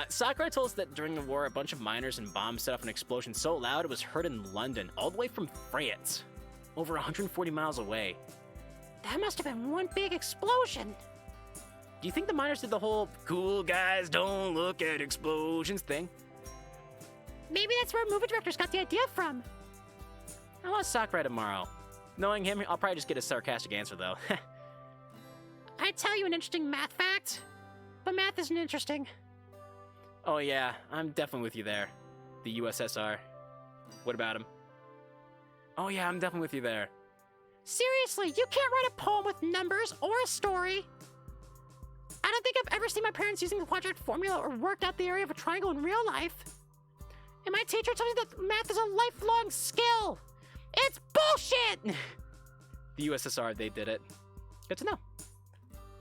Sakurai told us that during the war, a bunch of miners and bombs set off an explosion so loud it was heard in London, all the way from France. Over 140 miles away. That must have been one big explosion. Do you think the miners did the whole cool guys don't look at explosions thing? Maybe that's where movie directors got the idea from. I'll ask Sakurai tomorrow. Knowing him, I'll probably just get a sarcastic answer, though. I'd tell you an interesting math fact, but math isn't interesting. Oh yeah, I'm definitely with you there. The USSR. What about him? Oh yeah, I'm definitely with you there. Seriously, you can't write a poem with numbers or a story. I don't think I've ever seen my parents using the quadratic formula or worked out the area of a triangle in real life. And my teacher tells me that math is a lifelong skill. It's bullshit! The USSR, they did it. Good to know.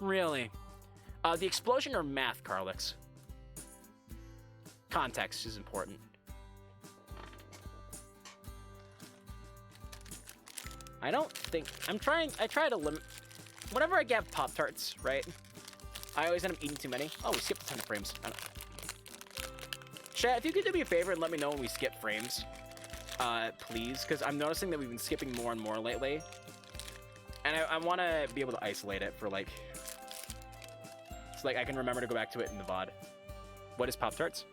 Really? The explosion or math, Carlix? Context is important. I try to limit, whenever I get Pop-Tarts, right? I always end up eating too many. Oh, we skipped a ton of frames. Chat, if you could do me a favor and let me know when we skip frames, please, because I'm noticing that we've been skipping more and more lately. And I want to be able to isolate it for, like, so, like, I can remember to go back to it in the VOD. What is Pop-Tarts?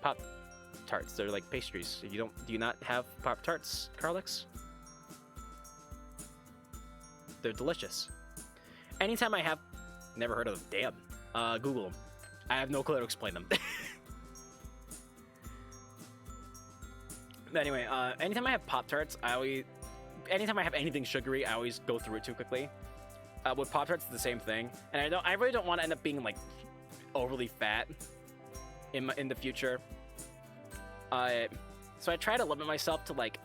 Pop-Tarts. They're like pastries. Do you not have Pop-Tarts, Carlix? They're delicious. Anytime I have... Never heard of them. Damn. Google them. I have no clue how to explain them. Anyway, anytime I have Pop-Tarts, anytime I have anything sugary, I always go through it too quickly. With Pop-Tarts, it's the same thing, and I really don't want to end up being like overly fat in the future. So I try to limit myself to, like,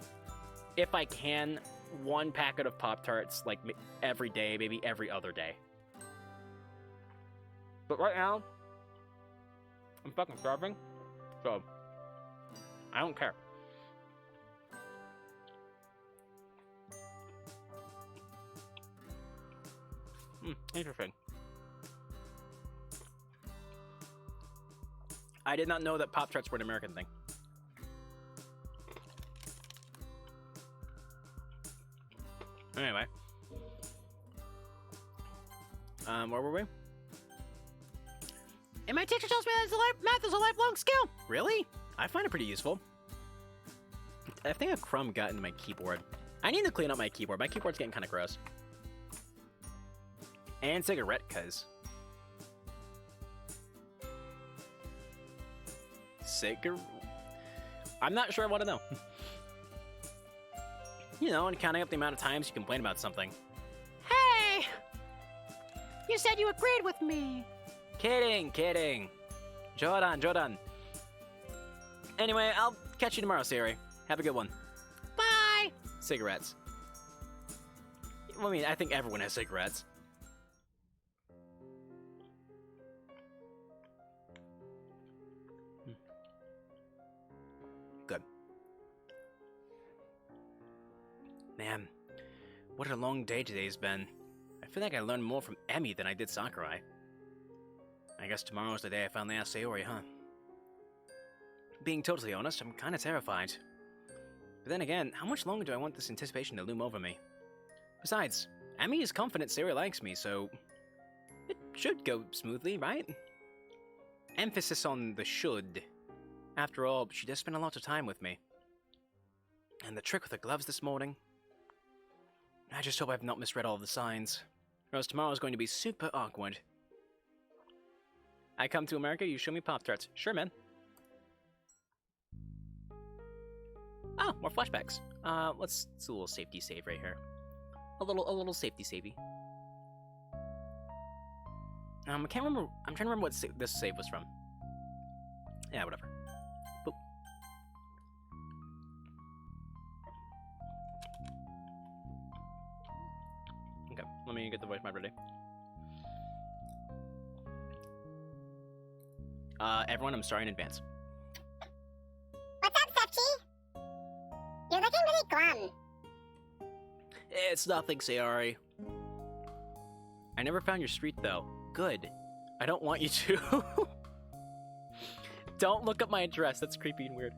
if I can, 1 packet of Pop-Tarts like every day, maybe every other day. But right now, I'm fucking starving, so I don't care. Interesting. I did not know that Pop-Tarts were an American thing. Anyway. Where were we? And my teacher tells me that math is a lifelong skill. Really? I find it pretty useful. I think a crumb got into my keyboard. I need to clean up my keyboard. My keyboard's getting kind of gross. And cigarette, cuz. I'm not sure I want to know. You know, and counting up the amount of times you complain about something. Hey! You said you agreed with me. Kidding. Jodan. Anyway, I'll catch you tomorrow, Sayori. Have a good one. Bye! Cigarettes. Well, I mean, I think everyone has cigarettes. Good. Man, what a long day today's been. I feel like I learned more from Emi than I did Sakurai. I guess tomorrow's the day I finally ask Sayori, huh? Being totally honest, I'm kinda terrified. But then again, how much longer do I want this anticipation to loom over me? Besides, Emi is confident Sayori likes me, so it should go smoothly, right? Emphasis on the should. After all, she does spend a lot of time with me. And the trick with the gloves this morning? I just hope I've not misread all of the signs, or else tomorrow's going to be super awkward. I come to America, you show me Pop-Tarts. Sure, man. Oh, more flashbacks. Let's do a little safety save right here. A little safety savey. I can't remember. I'm trying to remember what this save was from. Yeah, whatever. Boop. Okay, let me get the voice map ready. Everyone, I'm sorry in advance. What's up, Sepchi? You're looking really glum. It's nothing, Sayori. I never found your street, though. Good. I don't want you to. Don't look up my address. That's creepy and weird.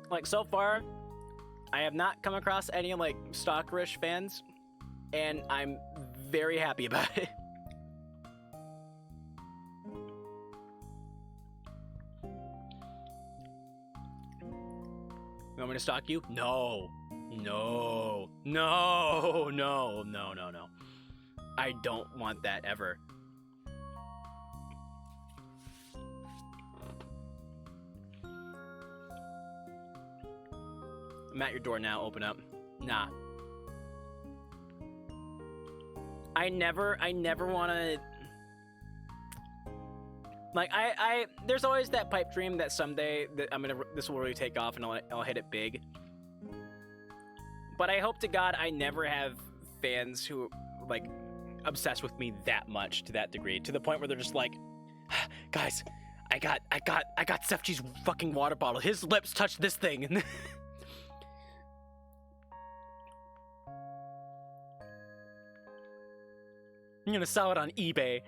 Like, so far, I have not come across any, like, stalkerish fans, and I'm very happy about it. You want me to stalk you? No. No. No. No. No. No. No. I don't want that ever. I'm at your door now. Open up. Nah. I never want to. Like, there's always that pipe dream that someday that this will really take off and I'll hit it big. But I hope to God I never have fans who, like, obsessed with me that much to that degree, to the point where they're just like, guys, I got Sefchi's fucking water bottle. His lips touched this thing. I'm gonna sell it on eBay.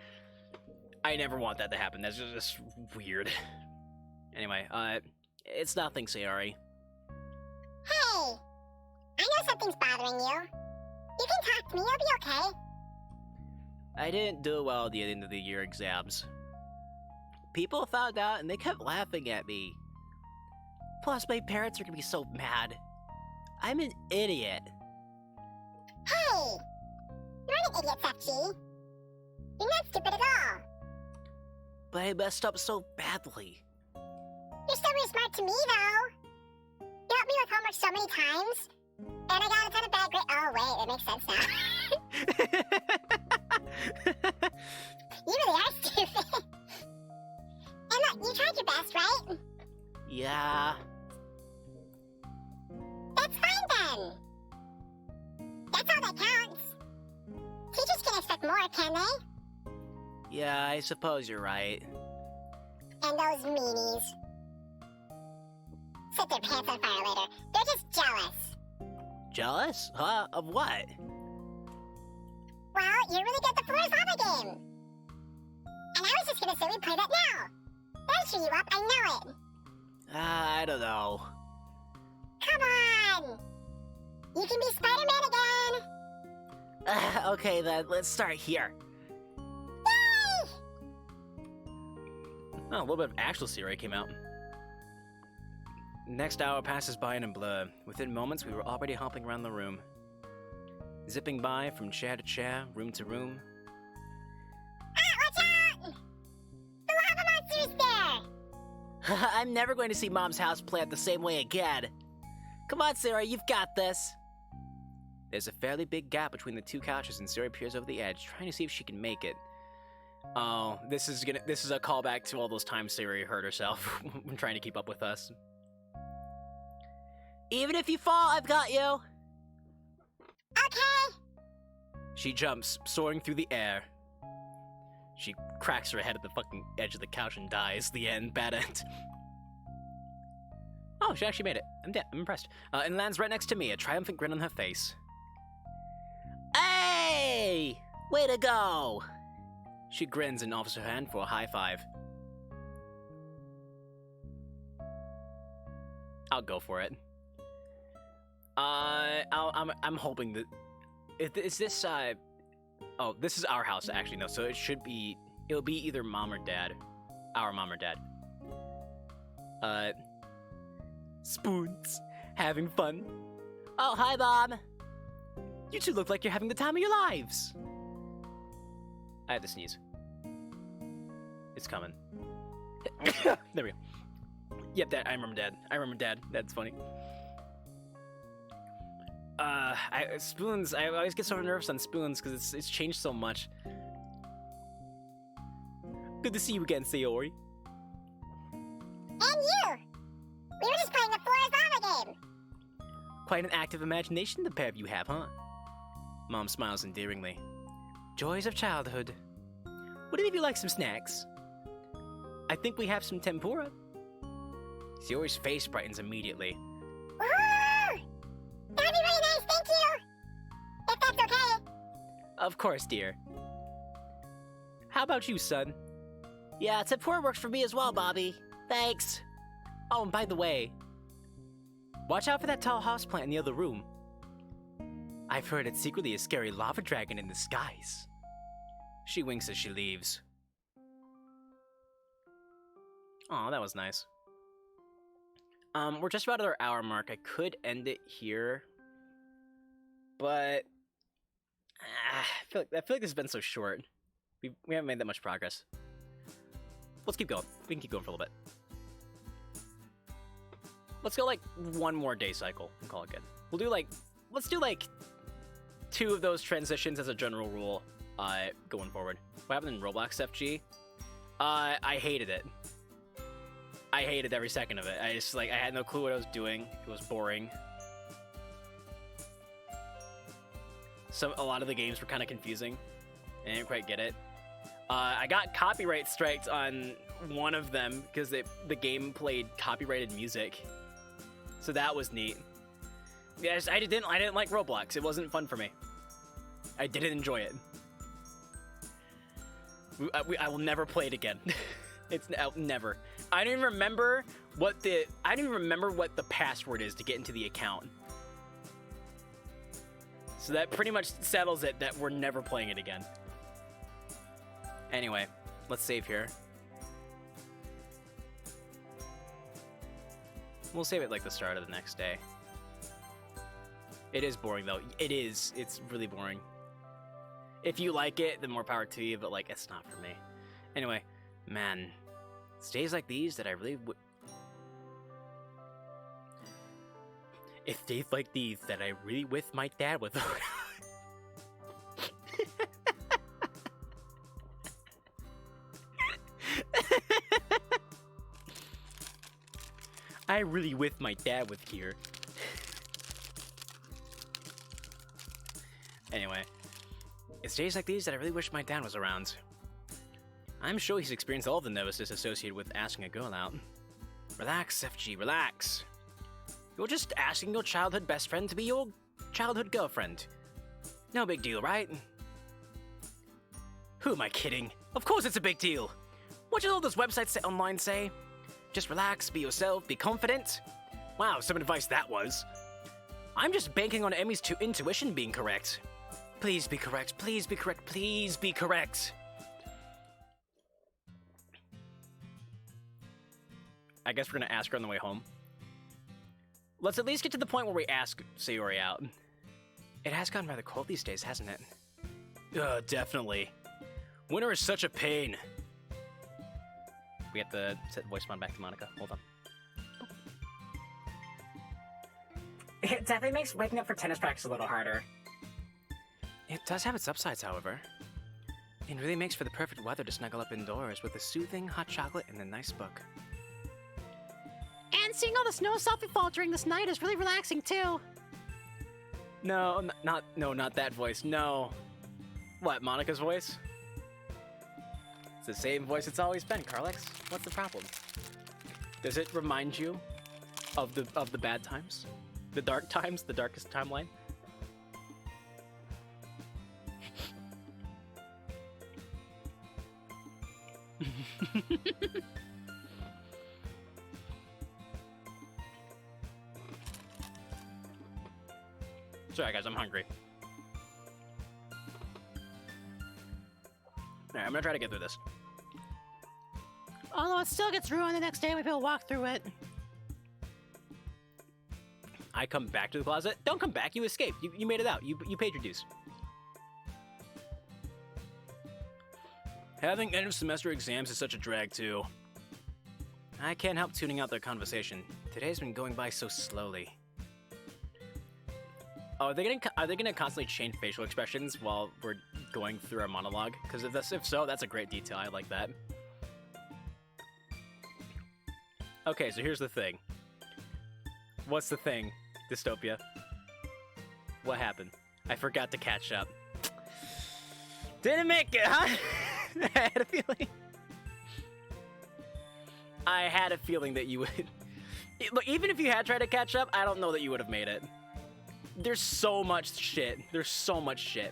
I never want that to happen. That's just weird. Anyway, it's nothing, Sayori. Hey! I know something's bothering you. You can talk to me, you'll be okay. I didn't do well at the end of the year exams. People found out and they kept laughing at me. Plus, my parents are gonna be so mad. I'm an idiot. Hey! You're not an idiot, Sepchi. You're not stupid at all. But I messed up so badly. You're still really smart to me, though. You helped me with homework so many times, and I got a ton of bad grades. Oh, wait, it makes sense now. You really are stupid. And look, you tried your best, right? Yeah. That's fine, then. That's all that counts. Teachers can expect more, can they? Yeah, I suppose you're right. And those meanies. Set their pants on fire later. They're just jealous. Jealous? Huh? Of what? Well, you're really good at the Floor's Lava game. And I was just gonna say we play that now. That'll cheer you up, I know it. I don't know. Come on! You can be Spider-Man again! Okay then, let's start here. Yay! Oh, a little bit of actual Sayori came out. Next hour passes by in a blur. Within moments, we were already hopping around the room. Zipping by from chair to chair, room to room. Ah, watch out! The lava monster is there! I'm never going to see Mom's house play out the same way again. Come on, Sayori, you've got this. There's a fairly big gap between the two couches, and Sayori peers over the edge, trying to see if she can make it. Oh, this is a callback to all those times Sayori hurt herself when trying to keep up with us. Even if you fall, I've got you. Okay! She jumps, soaring through the air. She cracks her head at the fucking edge of the couch and dies. The end. Bad end. Oh, she actually made it. I'm impressed. And lands right next to me, a triumphant grin on her face. Hey! Way to go! She grins and offers her hand for a high five. I'll go for it. I'm hoping that... Is this, Oh, this is our house, actually, no, so it'll be either mom or dad. Our mom or dad. Spoons. Having fun. Oh, hi, Mom. You two look like you're having the time of your lives. I had to sneeze. It's coming. There we go. Yep, Dad. I remember Dad. That's funny. Spoons. I always get so nervous on Spoons because it's changed so much. Good to see you again, Sayori. And you! We were just playing the Floor's Lava game. Quite an active imagination the pair of you have, huh? Mom smiles endearingly. Joys of childhood. Would any of you like some snacks? I think we have some tempura. Sayori's face brightens immediately. Ooh! That'd be really nice, thank you! If that's okay. Of course, dear. How about you, son? Yeah, tempura works for me as well, Bobby. Thanks. Oh, and by the way, watch out for that tall houseplant in the other room. I've heard it's secretly a scary lava dragon in the skies. She winks as she leaves. Aw, that was nice. We're just about at our hour mark. I could end it here, but I feel like this has been so short. We haven't made that much progress. Let's keep going. We can keep going for a little bit. Let's go like one more day cycle and call it good. Let's do like 2 of those transitions as a general rule, going forward. What happened in Roblox FG? I hated it. I hated every second of it. I had no clue what I was doing. It was boring. A lot of the games were kind of confusing. I didn't quite get it. I got copyright striked on one of them because the game played copyrighted music. So that was neat. Yes, I didn't like Roblox. It wasn't fun for me. I didn't enjoy it. I will never play it again. Never. I don't even remember what the password is to get into the account. So that pretty much settles it that we're never playing it again. Anyway, let's save here. We'll save it like the start of the next day. It is boring though. It is. It's really boring. If you like it, then more power to you, but like, it's not for me. Anyway, man, it's days like these that I really would. It's days like these that I really wish my dad was around. I really wish my dad was here. Anyway, it's days like these that I really wish my dad was around. I'm sure he's experienced all of the nervousness associated with asking a girl out. Relax, FG, relax. You're just asking your childhood best friend to be your childhood girlfriend. No big deal, right? Who am I kidding? Of course it's a big deal! What should all those websites online say? Just relax, be yourself, be confident? Wow, some advice that was. I'm just banking on Emi's intuition being correct. Please be correct, please be correct, please be correct. I guess we're gonna ask her on the way home. Let's at least get to the point where we ask Sayori out. It has gotten rather cold these days, hasn't it? Definitely. Winter is such a pain. We have to set voice spawn back to Monica. Hold on. It definitely makes waking up for tennis practice a little harder. It does have its upsides, however. It really makes for the perfect weather to snuggle up indoors with a soothing hot chocolate and a nice book. And seeing all the snow selfie fall during this night is really relaxing too. No, not that voice. No. What, Monica's voice? It's the same voice it's always been, Carlex. What's the problem? Does it remind you of the bad times? The dark times? The darkest timeline? Sorry guys, I'm hungry. Alright, I'm gonna try to get through this. Although it still gets ruined the next day when people walk through it. I come back to the closet? Don't come back, you escaped. You made it out. You paid your dues. Having end of semester exams is such a drag too. I can't help tuning out their conversation. Today's been going by so slowly. Oh, are they gonna constantly change facial expressions while we're going through our monologue? Because if so, that's a great detail. I like that. Okay, so here's the thing. What's the thing, Dystopia? What happened? I forgot to catch up. Didn't make it, huh? I had a feeling. I had a feeling that you would. Look, even if you had tried to catch up, I don't know that you would have made it. There's so much shit. There's so much shit.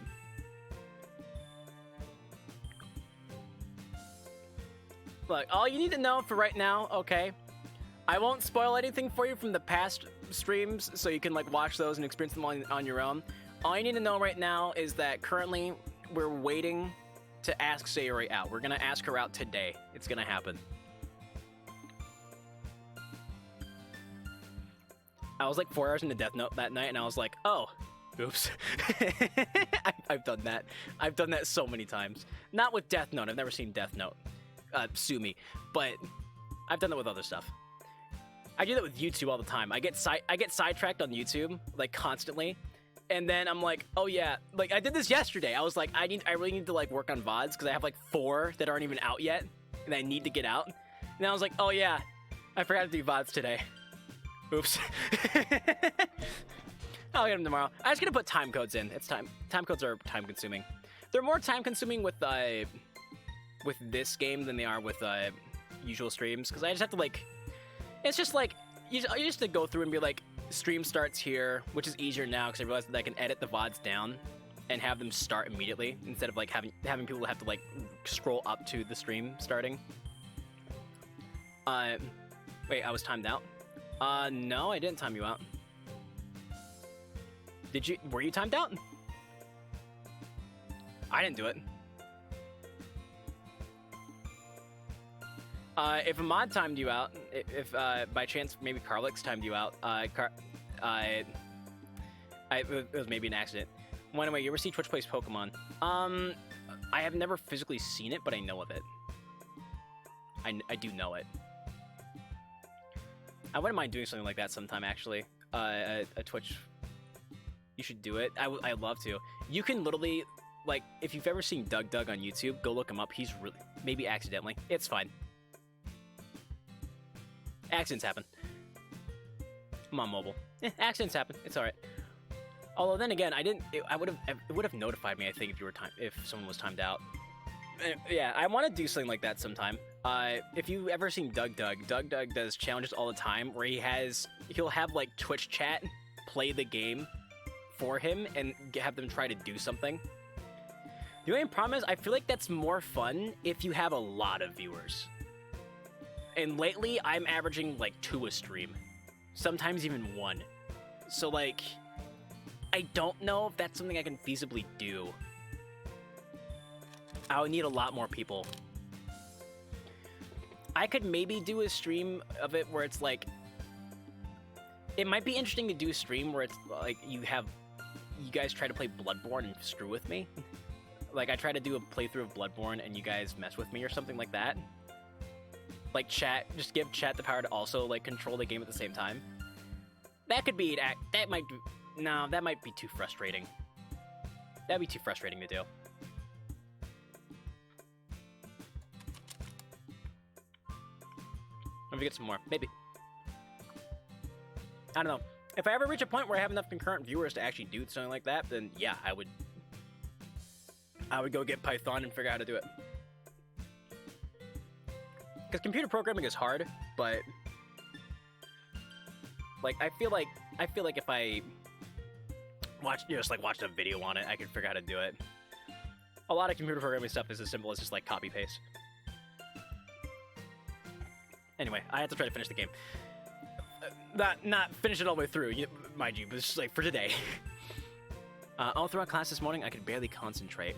Look, all you need to know for right now, okay? I won't spoil anything for you from the past streams, so you can like watch those and experience them on your own. All you need to know right now is that currently we're waiting to ask Sayori out. We're gonna ask her out today. It's gonna happen. I was like 4 hours into Death Note that night, and I was like, oh, oops. I've done that. I've done that so many times. Not with Death Note. I've never seen Death Note. Sue me. But I've done that with other stuff. I do that with YouTube all the time. I get sidetracked on YouTube, like, constantly. And then I'm like, oh yeah, like, I did this yesterday. I was like, I really need to, like, work on VODs, because I have, like, 4 that aren't even out yet, and I need to get out. And I was like, oh yeah, I forgot to do VODs today. Oops. I'll get them tomorrow. I'm just gonna put time codes in. It's time. Time codes are time consuming. They're more time consuming with this game than they are with usual streams, because I just have to like. It's just like you just have to go through and be like, stream starts here, which is easier now because I realized that I can edit the VODs down and have them start immediately instead of like having people have to like scroll up to the stream starting. Wait, I was timed out. No, I didn't time you out. Were you timed out? I didn't do it. If a mod timed you out, if by chance maybe Carlix timed you out, it was maybe an accident. Well, anyway, you ever see Twitch plays Pokemon? I have never physically seen it, but I know of it. I do know it. I wouldn't mind doing something like that sometime, actually. A Twitch... You should do it. I'd love to. You can literally... Like, if you've ever seen Doug on YouTube, go look him up. He's really... Maybe accidentally. It's fine. Accidents happen. I'm on mobile. Accidents happen. It's alright. Although then again, I didn't... It would have notified me, I think, if someone was timed out. Yeah, I want to do something like that sometime. If you've ever seen Doug does challenges all the time where he'll have like Twitch chat play the game for him and have them try to do something. The only problem is I feel like that's more fun if you have a lot of viewers. And lately I'm averaging like 2 a stream, sometimes even 1. So like, I don't know if that's something I can feasibly do. I would need a lot more people. I could maybe do a stream of it where it's like... It might be interesting to do a stream where it's like you guys try to play Bloodborne and screw with me. Like I try to do a playthrough of Bloodborne and you guys mess with me or something like that. Like chat, just give chat the power to also like control the game at the same time. That could be... That might be too frustrating. That'd be too frustrating to do. Maybe get some more. Maybe. I don't know. If I ever reach a point where I have enough concurrent viewers to actually do something like that, then yeah, I would go get Python and figure out how to do it. Because computer programming is hard, but like I feel like if I watched a video on it, I could figure out how to do it. A lot of computer programming stuff is as simple as just like copy paste. Anyway, I have to try to finish the game. Not finish it all the way through, mind you, but it's just like for today. All throughout class this morning, I could barely concentrate.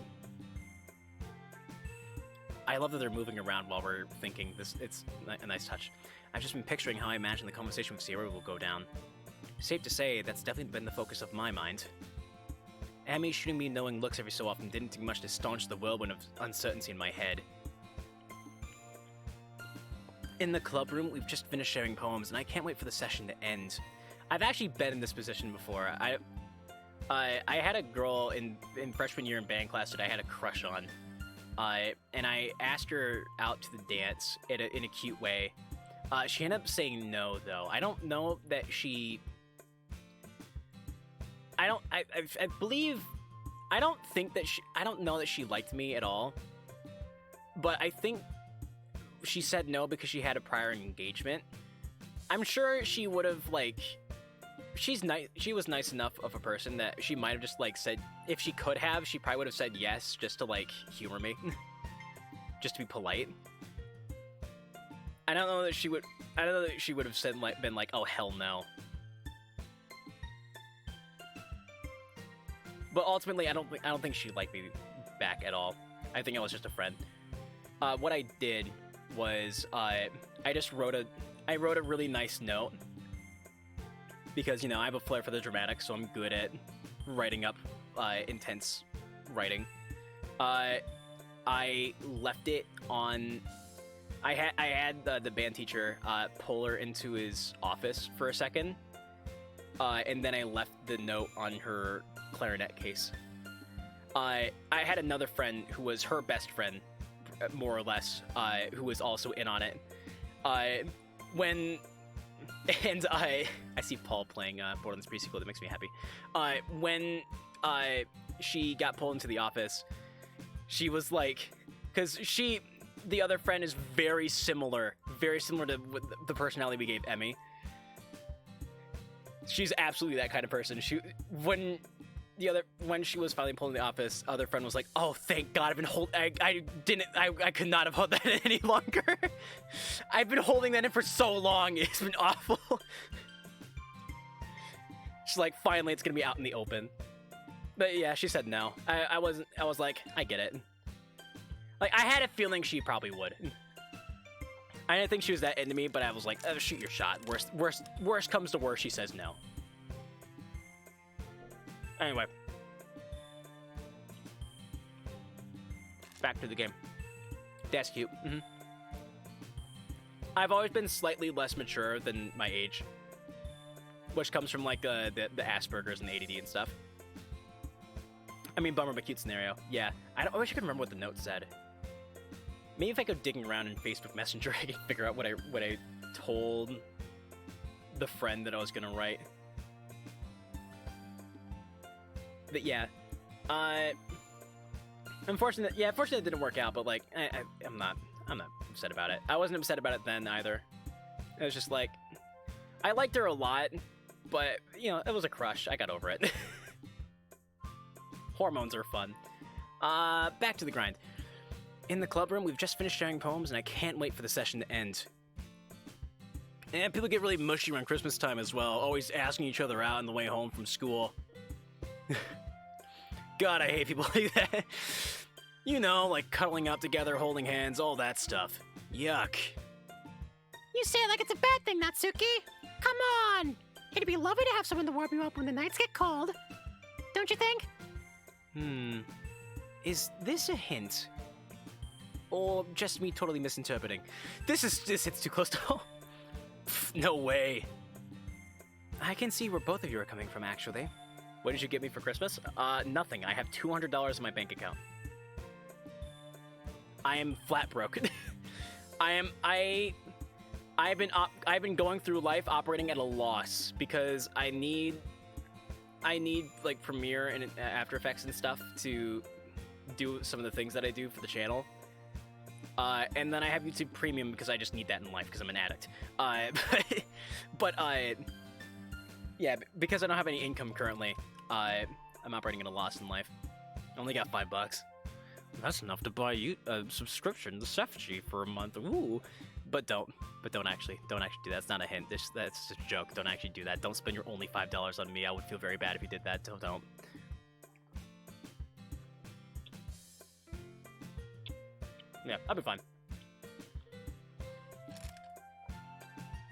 I love that they're moving around while we're thinking. It's a nice touch. I've just been picturing how I imagine the conversation with Sayori will go down. Safe to say, that's definitely been the focus of my mind. Emi shooting me knowing looks every so often didn't do much to staunch the whirlwind of uncertainty in my head. In the club room, we've just finished sharing poems, and I can't wait for the session to end. I've actually been in this position before. I had a girl in freshman year in band class that I had a crush on, and I asked her out to the dance in a cute way. She ended up saying no, though. I don't know that she... I don't know that she liked me at all, but I think she said no because she had a prior engagement. I'm sure she would have, like... She's nice. She was nice enough of a person that she might have just, like, said... If she could have, she probably would have said yes just to, like, humor me. Just to be polite. I don't know that she would have said, like, been like, oh, hell no. But ultimately, I don't think she liked me back at all. I think I was just a friend. What I did was I wrote a really nice note because, you know, I have a flair for the dramatic, so I'm good at writing up intense writing. I left it on... I had the band teacher pull her into his office for a second, and then I left the note on her clarinet case. I had another friend who was her best friend, more or less, who was also in on it. I see Paul playing Borderlands Pre-Sequel. That makes me happy. When she got pulled into the office, she was like, because the other friend is very similar to the personality we gave Emi. She's absolutely that kind of person. When she was finally pulled in the office, other friend was like, "Oh, thank God! I could not have held that in any longer. I've been holding that in for so long. It's been awful." She's like, "Finally, it's gonna be out in the open." But yeah, she said no. I was like, I get it. Like, I had a feeling she probably would. I didn't think she was that into me, but I was like, oh, shoot your shot. Worst comes to worst, she says no. Anyway. back to the game. That's cute. I've always been slightly less mature than my age, which comes from like the Asperger's and ADD and stuff. I mean, bummer but cute scenario. Yeah, I wish I could remember what the note said. Maybe if I go digging around in Facebook Messenger, I can figure out what I told the friend that I was gonna write. But yeah, unfortunately, it didn't work out. But like, I'm not upset about it. I wasn't upset about it then either. It was just like, I liked her a lot, but you know, it was a crush. I got over it. Hormones are fun. Back to the grind. In the club room, we've just finished sharing poems, and I can't wait for the session to end. And people get really mushy around Christmas time as well, always asking each other out on the way home from school. God, I hate people like that. You know, like cuddling up together, holding hands, all that stuff. Yuck. You say it like it's a bad thing, Natsuki. Come on! It'd be lovely to have someone to warm you up when the nights get cold. Don't you think? Is this a hint? Or just me totally misinterpreting? This hits too close to home. No way. I can see where both of you are coming from, actually. What did you get me for Christmas? Nothing. I have $200 in my bank account. I am flat broke. I've been going through life operating at a loss because I need like Premiere and After Effects and stuff to do some of the things that I do for the channel. And then I have YouTube Premium because I just need that in life because I'm an addict. Yeah, because I don't have any income currently, I'm operating at a loss in life. I only got $5. That's enough to buy you a subscription to Sefji for a month. Ooh, but don't actually do that. That's not a hint. That's just a joke. Don't actually do that. Don't spend your only $5 on me. I would feel very bad if you did that. Don't. Yeah, I'll be fine.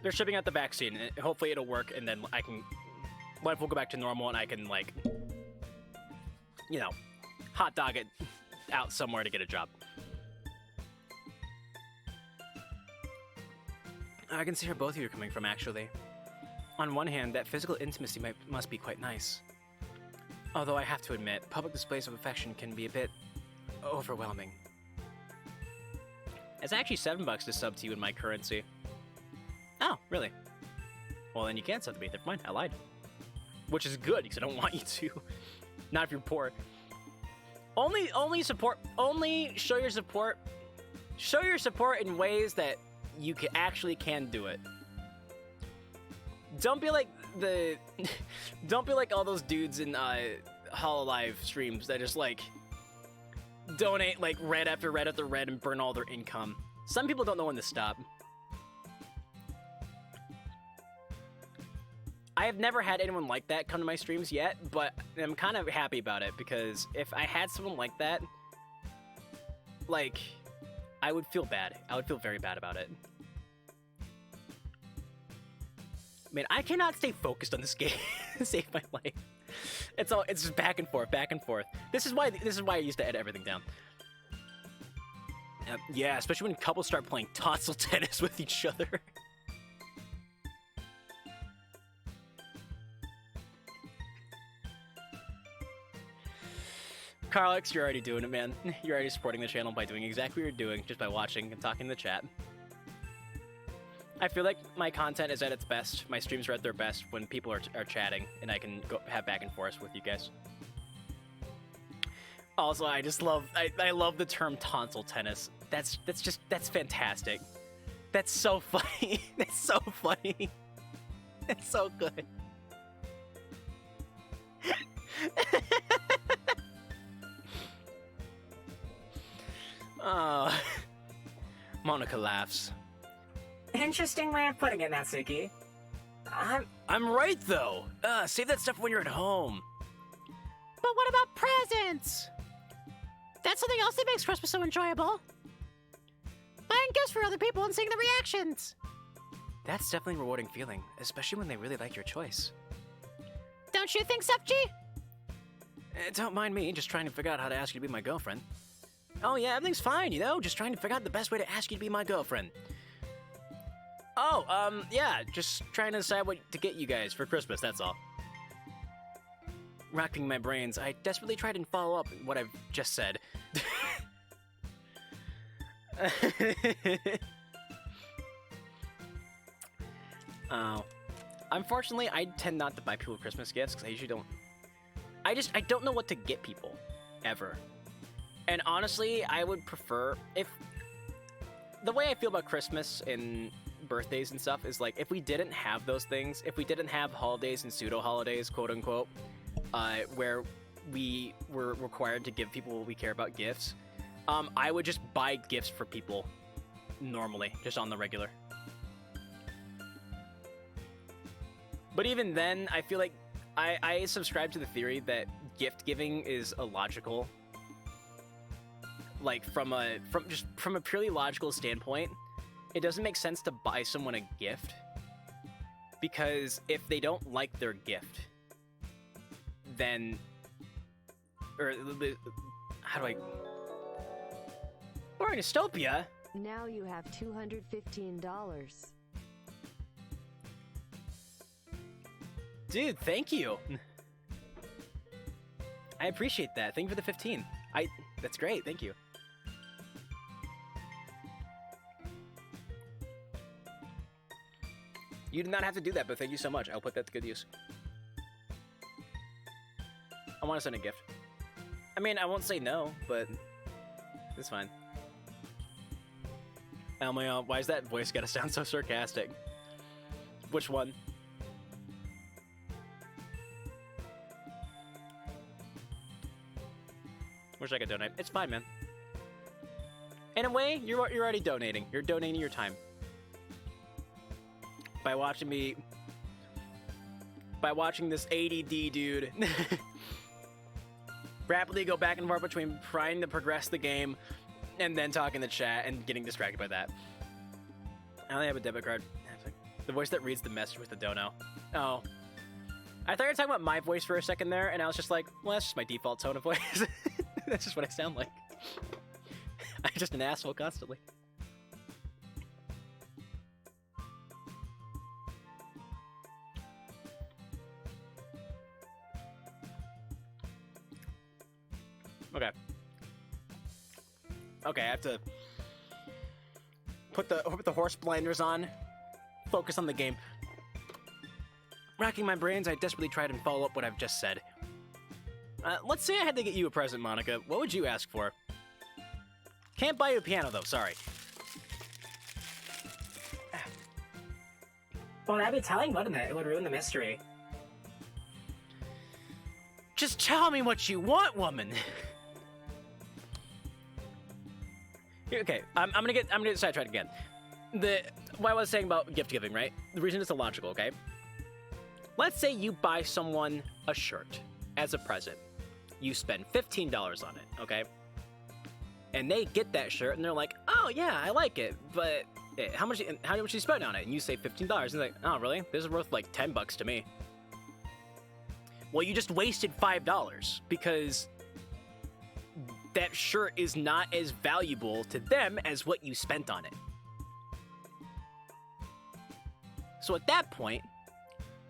They're shipping out the vaccine. And hopefully it'll work, and then life will go back to normal, and I can, like, you know, hot dog it out somewhere to get a job. I can see where both of you are coming from, actually. On one hand, that physical intimacy must be quite nice. Although I have to admit, public displays of affection can be a bit overwhelming. It's actually $7 to sub to you in my currency. Oh, really? Well, then you can't sub to me. Never mind, I lied. Which is good, because I don't want you to. Not if you're poor. Only show your support. Show your support in ways that you actually can do it. Don't be like don't be like all those dudes in Hololive streams that just like donate like red after red after red and burn all their income. Some people don't know when to stop. I have never had anyone like that come to my streams yet, but I'm kind of happy about it because if I had someone like that, like, I would feel bad. I would feel very bad about it. Man, I cannot stay focused on this game to save my life. It's just back and forth, back and forth. This is why I used to edit everything down. Yeah, especially when couples start playing tonsil tennis with each other. Carlix, you're already doing it, man. You're already supporting the channel by doing exactly what you're doing, just by watching and talking in the chat. I feel like my content is at its best, my streams are at their best when people are chatting, and I can go have back and forth with you guys. Also, I just love, I love the term tonsil tennis. That's fantastic. That's so funny. That's so funny. It's so good. Monica laughs. Interesting way of putting it, Natsuki. I'm right though. Save that stuff when you're at home. But what about presents? That's something else that makes Christmas so enjoyable. Buying gifts for other people and seeing the reactions. That's definitely a rewarding feeling, especially when they really like your choice. Don't you think, Sepji? Don't mind me, just trying to figure out how to ask you to be my girlfriend. Oh yeah, everything's fine, you know? Just trying to figure out the best way to ask you to be my girlfriend. Oh, yeah, just trying to decide what to get you guys for Christmas, that's all. Racking my brains, I desperately tried and follow up what I've just said. Oh. Unfortunately, I tend not to buy people Christmas gifts because I usually don't... I don't know what to get people, ever. And honestly, I would prefer if... The way I feel about Christmas and birthdays and stuff is like, if we didn't have those things, if we didn't have holidays and pseudo-holidays, quote-unquote, where we were required to give people what we care about gifts, I would just buy gifts for people normally, just on the regular. But even then, I feel like I subscribe to the theory that gift giving is illogical. Like from a purely logical standpoint, it doesn't make sense to buy someone a gift, because if they don't like their gift, then how do I? We're in dystopia. Now you have $215. Dude, thank you. I appreciate that. Thank you for the 15. That's great. Thank you. You did not have to do that, but thank you so much. I'll put that to good use. I want to send a gift. I mean, I won't say no, but it's fine. Elmo, why is that voice gotta sound so sarcastic? Which one? Wish I could donate. It's fine, man. In a way, you're already donating. You're donating your time. By watching this ADD dude rapidly go back and forth between trying to progress the game and then talking to chat and getting distracted by that. I only have a debit card. The voice that reads the message with the dono. Oh. I thought you were talking about my voice for a second there, and I was just like, well, that's just my default tone of voice. That's just what I sound like. I'm just an asshole constantly. Okay. Okay, I have to put the horse blinders on, focus on the game. Racking my brains, I desperately tried and follow up what I've just said. Let's say I had to get you a present, Monica. What would you ask for? Can't buy you a piano, though. Sorry. Well, that'd be telling, wouldn't it? It would ruin the mystery. Just tell me what you want, woman. Okay, I'm gonna sidetrack again. What I was saying about gift giving, right? The reason it's illogical, okay? Let's say you buy someone a shirt as a present. You spend $15 on it, okay? And they get that shirt and they're like, oh yeah, I like it, but how much you spend on it? And you say $15, and they're like, oh really? This is worth like $10 to me. Well, you just wasted $5 because that shirt is not as valuable to them as what you spent on it. So at that point,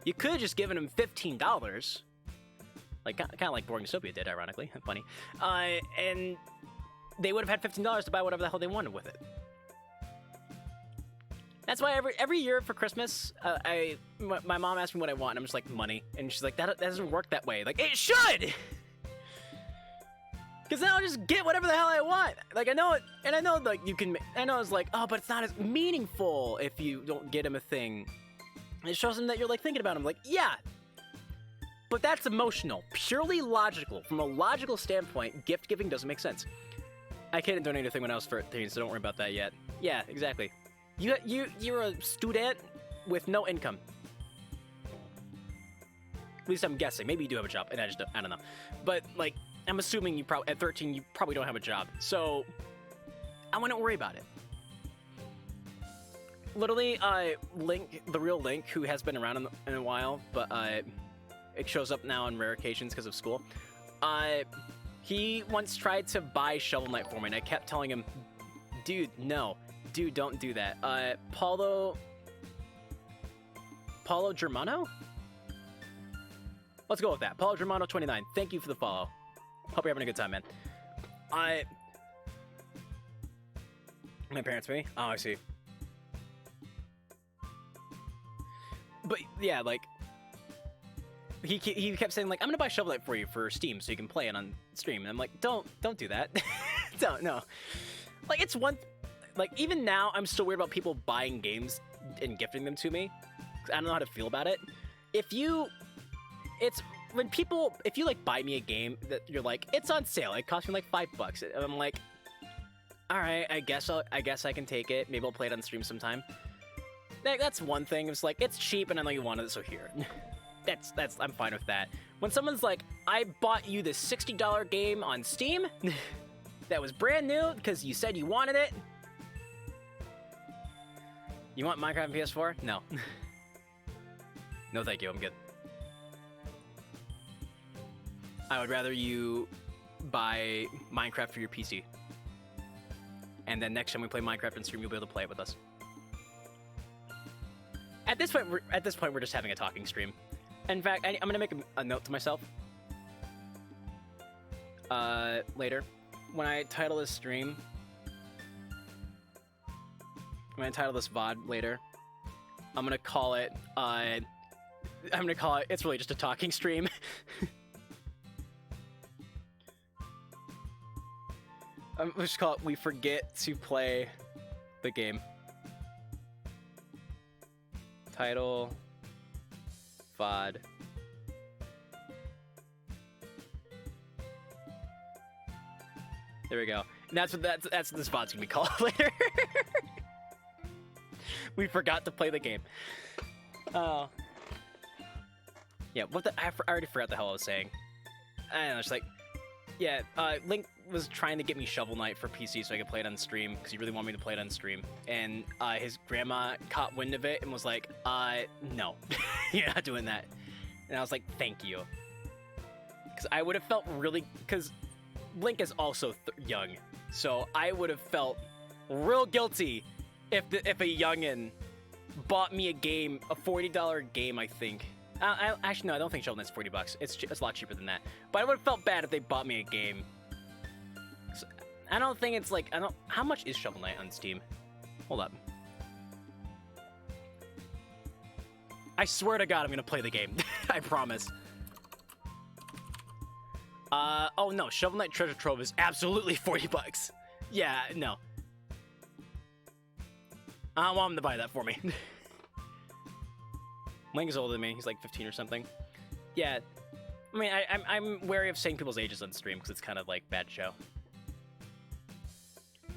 you could have just given them $15, like kind of like Boring Dystopia did, ironically, funny, and they would have had $15 to buy whatever the hell they wanted with it. That's why every year for Christmas, my mom asks me what I want, and I'm just like, money, and she's like, that doesn't work that way. Like, it should, because then I'll just get whatever the hell I want. Like, I know it, and I know like you can. I know it's like, oh, but it's not as meaningful if you don't get him a thing. It shows them that you're like thinking about him. Like, yeah, but that's emotional, purely logical. From a logical standpoint, gift giving doesn't make sense. I couldn't donate anything when I was 13, so don't worry about that yet. Yeah, exactly. You're a student with no income. At least I'm guessing. Maybe you do have a job, and I don't know. But like, I'm assuming you at 13 you probably don't have a job, so I wouldn't worry about it. Literally, Link, the real Link, who has been around in a while, but it shows up now on rare occasions because of school. He once tried to buy Shovel Knight for me, and I kept telling him, dude, no. Dude, don't do that. Paulo Germano? Let's go with that. Paulo Germano 29. Thank you for the follow. Hope you're having a good time, man. My parents me? Oh, I see. But yeah, like he kept saying like, I'm gonna buy Shovel Knight for you for Steam so you can play it on stream, and I'm like, don't do that. Don't, no. Like, it's one, like, even now I'm still weird about people buying games and gifting them to me, 'cause I don't know how to feel about it. If you like buy me a game that you're like, it's on sale, it cost me like $5, and I'm like, all right, I guess I can take it. Maybe I'll play it on stream sometime. That's one thing. It's like, it's cheap and I know you wanted it, so here. That's I'm fine with that. When someone's like, I bought you this $60 game on Steam that was brand new because you said you wanted it. You want Minecraft on PS4? No. No, thank you. I'm good. I would rather you buy Minecraft for your PC. And then next time we play Minecraft on stream, you'll be able to play it with us. At this point, we're just having a talking stream. In fact, I'm gonna make a note to myself. Later, when I title this stream, when I title this VOD later, I'm gonna call it. It's really just a talking stream. Let's just call it, we forget to play the game. Title, VOD. There we go. And that's what this VOD's gonna be called later. We forgot to play the game. Oh. Yeah, I already forgot the hell I was saying. I don't know, it's like, yeah, Link was trying to get me Shovel Knight for PC so I could play it on stream, because he really wanted me to play it on stream. And his grandma caught wind of it and was like, no, you're not doing that. And I was like, thank you. Because I would have felt really, because Link is also young, so I would have felt real guilty if a youngin bought me a game, a $40 game, I think. Actually, no, I don't think Shovel Knight's $40. It's a lot cheaper than that. But I would have felt bad if they bought me a game. So, I don't think it's like, how much is Shovel Knight on Steam? Hold up. I swear to God, I'm gonna play the game. I promise. Oh no, Shovel Knight Treasure Trove is absolutely $40. Yeah, no. I don't want him to buy that for me. Link is older than me. He's like 15 or something. Yeah. I mean, I'm wary of saying people's ages on stream because it's kind of like bad show.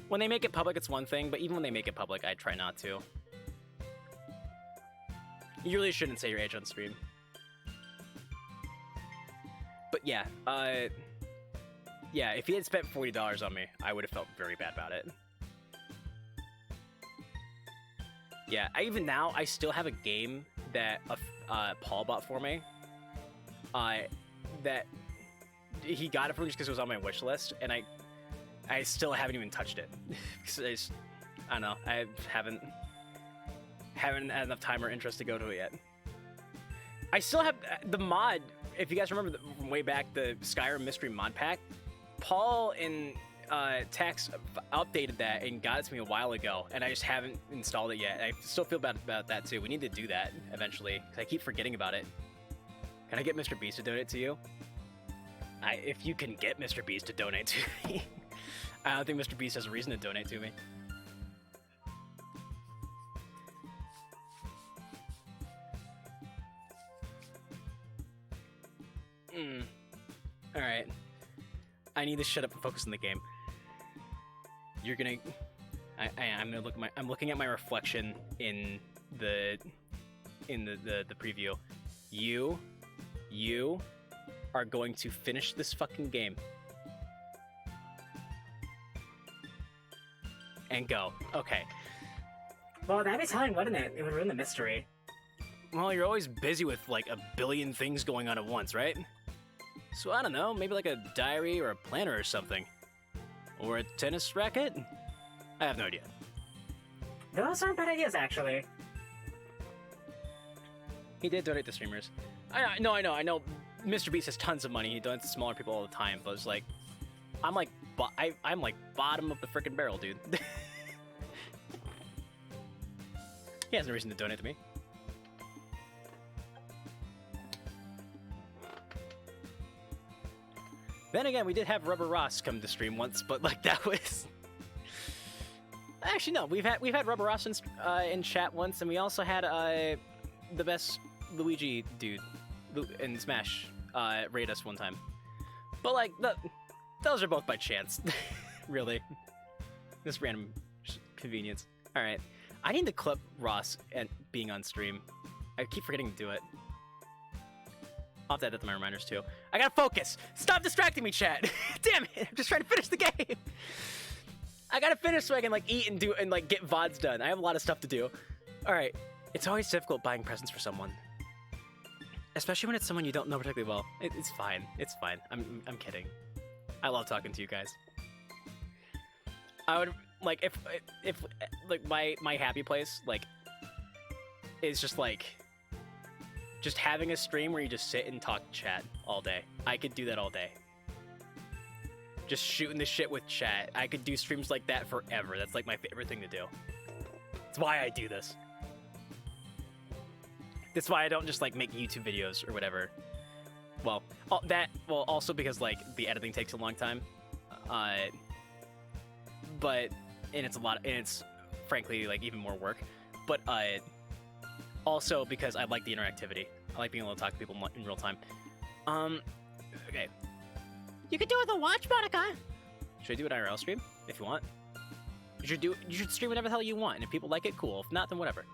When they make it public, it's one thing, but even when they make it public, I try not to. You really shouldn't say your age on stream. But yeah, yeah, if he had spent $40 on me, I would have felt very bad about it. Yeah, even now, I still have a game that Paul bought for me. That he got it for me just because it was on my wish list, and I still haven't even touched it. Because I don't know, I haven't had enough time or interest to go to it yet. I still have the mod. If you guys remember from way back, the Skyrim Mystery Mod Pack, Paul in Tex updated that and got it to me a while ago, and I just haven't installed it yet. I still feel bad about that too. We need to do that eventually, because I keep forgetting about it. Can I get Mr. Beast to donate to you? If you can get Mr. Beast to donate to me. I don't think Mr. Beast has a reason to donate to me. Alright. I need to shut up and focus on the game. You're gonna... I'm gonna look at I'm looking at my reflection in the preview. You are going to finish this fucking game. And go. Okay. Well, that'd be telling, wouldn't it? It would ruin the mystery. Well, you're always busy with like a billion things going on at once, right? So I don't know, maybe like a diary or a planner or something. Or a tennis racket? I have no idea. Those aren't bad ideas, actually. He did donate to streamers. I know. Mr. Beast has tons of money. He donates to smaller people all the time, but it's like, I'm like bottom of the frickin' barrel, dude. He has no reason to donate to me. Then again, we did have Rubber Ross come to stream once, but like that was. Actually, no. We've had Rubber Ross in chat once, and we also had the best Luigi dude in Smash raid us one time. But like those are both by chance, really. This random convenience. All right, I need to clip Ross and being on stream. I keep forgetting to do it. I'll have to add that to my reminders too. I gotta focus. Stop distracting me, chat. Damn it! I'm just trying to finish the game. I gotta finish so I can like eat and like get VODs done. I have a lot of stuff to do. All right. It's always difficult buying presents for someone, especially when it's someone you don't know particularly well. It's fine. It's fine. I'm kidding. I love talking to you guys. I would like if like my happy place like is just like just having a stream where you just sit and talk chat all day. I could do that all day. Just shooting the shit with chat. I could do streams like that forever. That's like my favorite thing to do. That's why I do this. That's why I don't just like make YouTube videos or whatever. Well, also because like the editing takes a long time. But it's frankly like even more work. But also because I like the interactivity. I like being able to talk to people in real time. Okay. You could do it with a watch, Monica. Should I do an IRL stream if you want? You should stream whatever the hell you want, and if people like it, cool. If not, then whatever.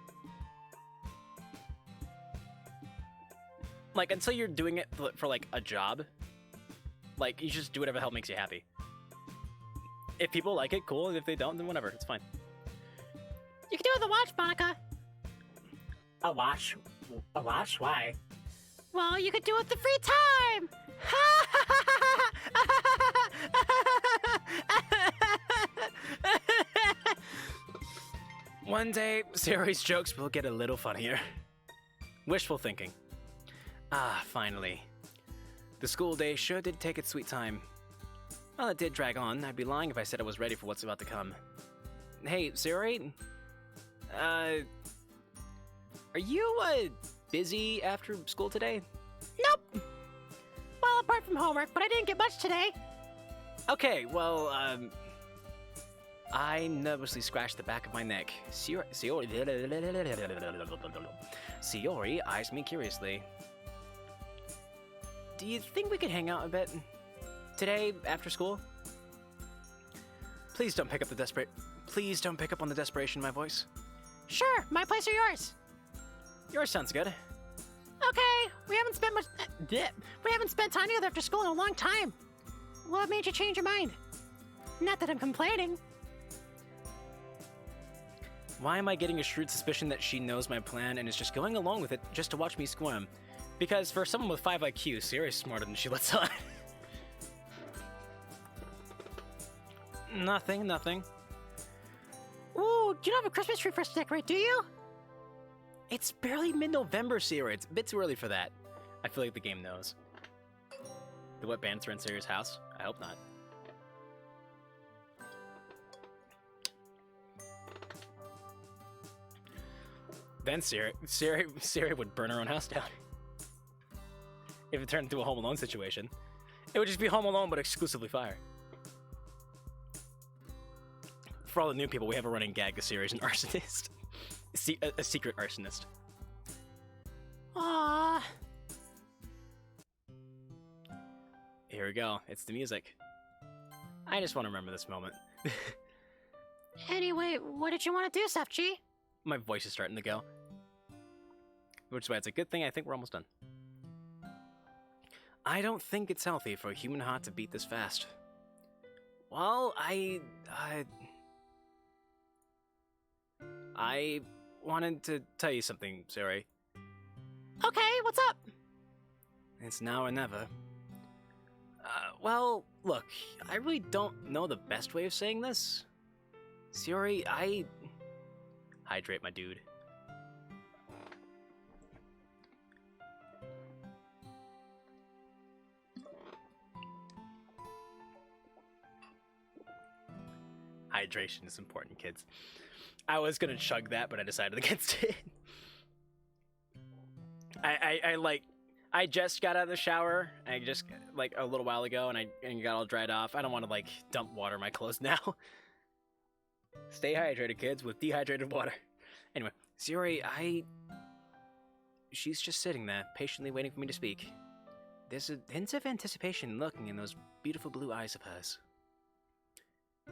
Like until you're doing it for like a job, like you just do whatever the hell makes you happy. If people like it, cool. And if they don't, then whatever. It's fine. You could do it with a watch, Monica. A watch? A watch? Why? Well, you could do it with the free time. One day, Sayori's jokes will get a little funnier. Wishful thinking. Ah, finally. The school day sure did take its sweet time. While it did drag on, I'd be lying if I said I was ready for what's about to come. Hey, Sayori? Are you, busy after school today? Nope. Well, apart from homework, but I didn't get much today. Okay, well, I nervously scratched the back of my neck. Sayori eyes me curiously. Do you think we could hang out a bit? Today, after school? Please don't pick up on the desperation in my voice. Sure, my place or yours? Yours sounds good. Okay, we haven't spent time together after school in a long time. What made you change your mind? Not that I'm complaining. Why am I getting a shrewd suspicion that she knows my plan and is just going along with it just to watch me squirm? Because for someone with 5 IQ, Sayori's smarter than she lets on. Nothing. Ooh, you don't have a Christmas tree for us to decorate, do you? It's barely mid-November, Sayori. It's a bit too early for that. I feel like the game knows. The wet bandits are in Sayori's house? I hope not. Then Sayori would burn her own house down. If it turned into a Home Alone situation. It would just be Home Alone, but exclusively fire. For all the new people, we have a running gag. Sayori's an arsonist. A secret arsonist. Aww. Here we go. It's the music. I just want to remember this moment. Anyway, what did you want to do, Sefchi? My voice is starting to go. Which is why it's a good thing I think we're almost done. I don't think it's healthy for a human heart to beat this fast. Well, I wanted to tell you something, Sayori. Okay, what's up? It's now or never. Well, look, I really don't know the best way of saying this. Sayori, hydrate, my dude. Hydration is important, kids. I was gonna chug that, but I decided against it. I just got out of the shower. I just like a little while ago, and I got all dried off. I don't want to like dump water in my clothes now. Stay hydrated, kids, with dehydrated water. Anyway, Sayori, she's just sitting there, patiently waiting for me to speak. There's a hint of anticipation lurking in those beautiful blue eyes of hers.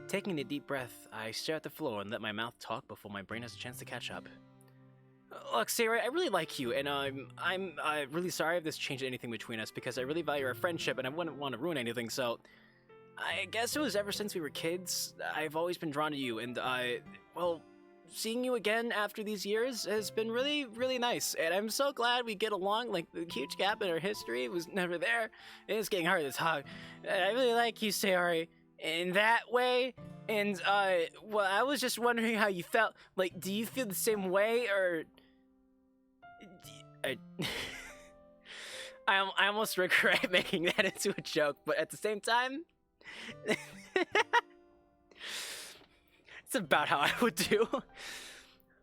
Taking a deep breath, I stare at the floor and let my mouth talk before my brain has a chance to catch up. Look, Sayori, I really like you, and I'm really sorry if this changed anything between us, because I really value our friendship, and I wouldn't want to ruin anything, so... I guess it was ever since we were kids, I've always been drawn to you, and well, seeing you again after these years has been really, really nice, and I'm so glad we get along. Like, the huge gap in our history was never there, and it's getting hard to talk. I really like you, Sayori, in that way, and, well, I was just wondering how you felt. Like, do you feel the same way, or... I almost regret making that into a joke, but at the same time... It's about how I would do.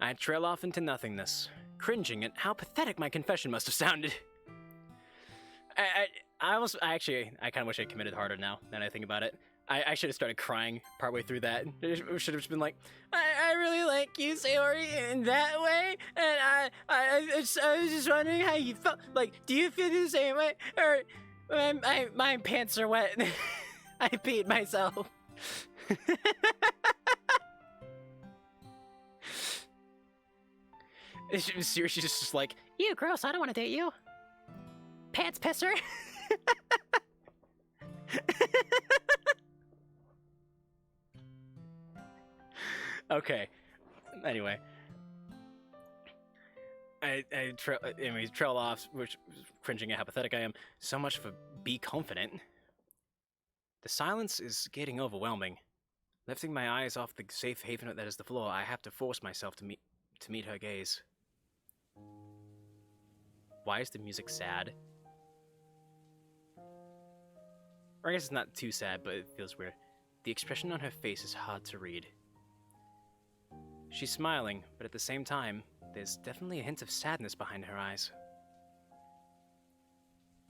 I trail off into nothingness, cringing at how pathetic my confession must have sounded. I kind of wish I committed harder now, that I think about it. I should have started crying partway through that. I should have just been like, I really like you, Sayori, in that way, and I was just wondering how you felt. Like, do you feel the same way? Or, my pants are wet. I peed myself. She's just like, You gross, I don't want to date you. Pants pisser. okay. Anyway. I trail off, which cringing at how pathetic I am. So much for be confident. The silence is getting overwhelming. Lifting my eyes off the safe haven that is the floor, I have to force myself to meet her gaze. Why is the music sad? Or I guess it's not too sad, but it feels weird. The expression on her face is hard to read. She's smiling, but at the same time, there's definitely a hint of sadness behind her eyes.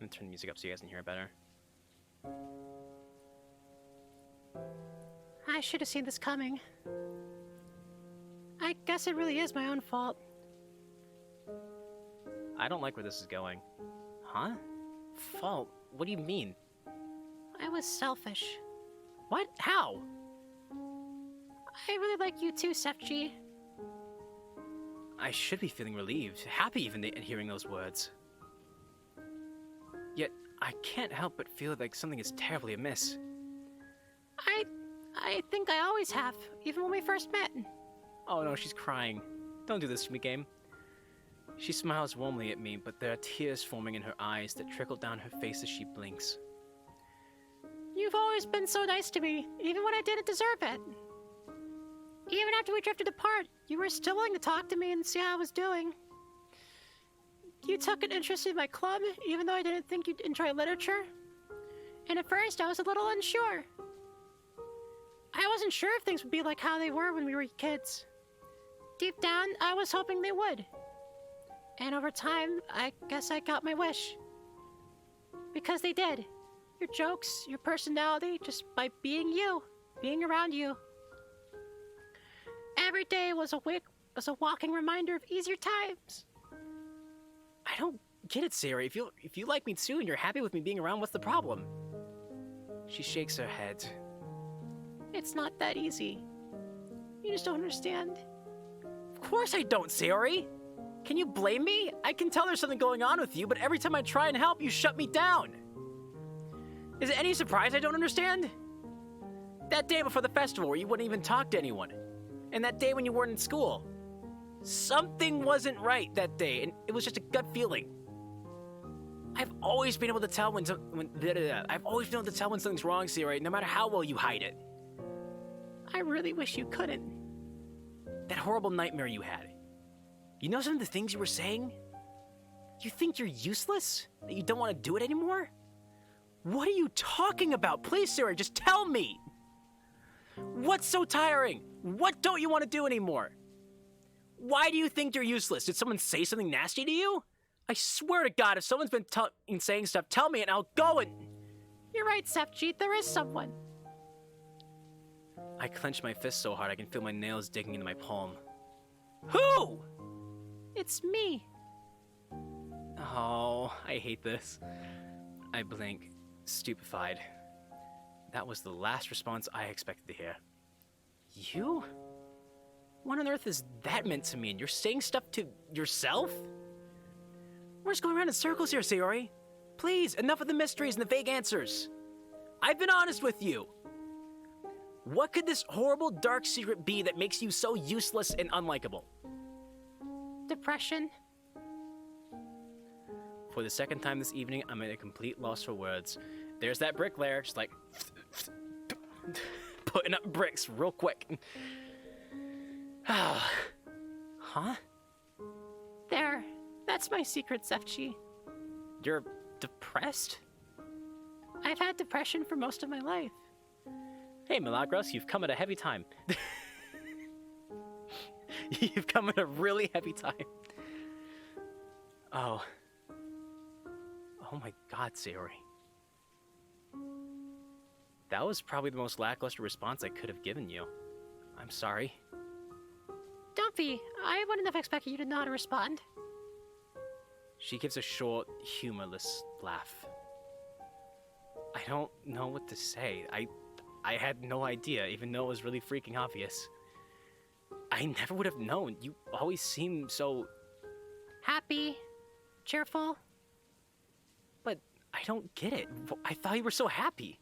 I'm gonna turn the music up so you guys can hear it better. I should have seen this coming. I guess it really is my own fault. I don't like where this is going. Huh? Fault? What do you mean? I was selfish. What? How? I really like you too, Sefji. I should be feeling relieved, happy even in hearing those words. Yet, I can't help but feel like something is terribly amiss. I think I always have, even when we first met. Oh no, she's crying. Don't do this to me, game. She smiles warmly at me, but there are tears forming in her eyes that trickle down her face as she blinks. You've always been so nice to me, even when I didn't deserve it. Even after we drifted apart, you were still willing to talk to me and see how I was doing. You took an interest in my club, even though I didn't think you'd enjoy literature. And at first, I was a little unsure. I wasn't sure if things would be like how they were when we were kids. Deep down, I was hoping they would. And over time, I guess I got my wish. Because they did. Your jokes, your personality, just by being you, being around you. Every day was a walking reminder of easier times. I don't get it, Sayori. If you like me too and you're happy with me being around, what's the problem? She shakes her head. It's not that easy. You just don't understand. Of course I don't, Sayori. Can you blame me? I can tell there's something going on with you, but every time I try and help, you shut me down. Is it any surprise I don't understand? That day before the festival where you wouldn't even talk to anyone. And that day when you weren't in school. Something wasn't right that day, and it was just a gut feeling. I've always been able to tell I've always been able to tell when something's wrong, Sayori, no matter how well you hide it. I really wish you couldn't. That horrible nightmare you had. You know some of the things you were saying? You think you're useless? That you don't want to do it anymore? What are you talking about? Please, Sayori, just tell me! What's so tiring? What don't you want to do anymore? Why do you think you're useless? Did someone say something nasty to you? I swear to God, if someone's been saying stuff, tell me and I'll go and... You're right, Sefji, there is someone. I clench my fist so hard I can feel my nails digging into my palm. Who? It's me. Oh, I hate this. I blink, stupefied. That was the last response I expected to hear. You? What on earth is that meant to mean? You're saying stuff to yourself? We're just going around in circles here, Sayori. Please, enough of the mysteries and the vague answers. I've been honest with you. What could this horrible dark secret be that makes you so useless and unlikable? Depression. For the second time this evening, I'm at a complete loss for words. There's that bricklayer, just like putting up bricks real quick. Huh? There. That's my secret, Sefji. You're depressed? I've had depression for most of my life. Hey, Milagros, you've come at a heavy time. You've come at a really heavy time. Oh. Oh my God, Sayori. That was probably the most lackluster response I could have given you. I'm sorry. Don't be. I wouldn't have expected you to not respond. She gives a short, humorless laugh. I don't know what to say. I had no idea, even though it was really freaking obvious. I never would have known. You always seem so... Happy. Cheerful. But I don't get it. I thought you were so happy.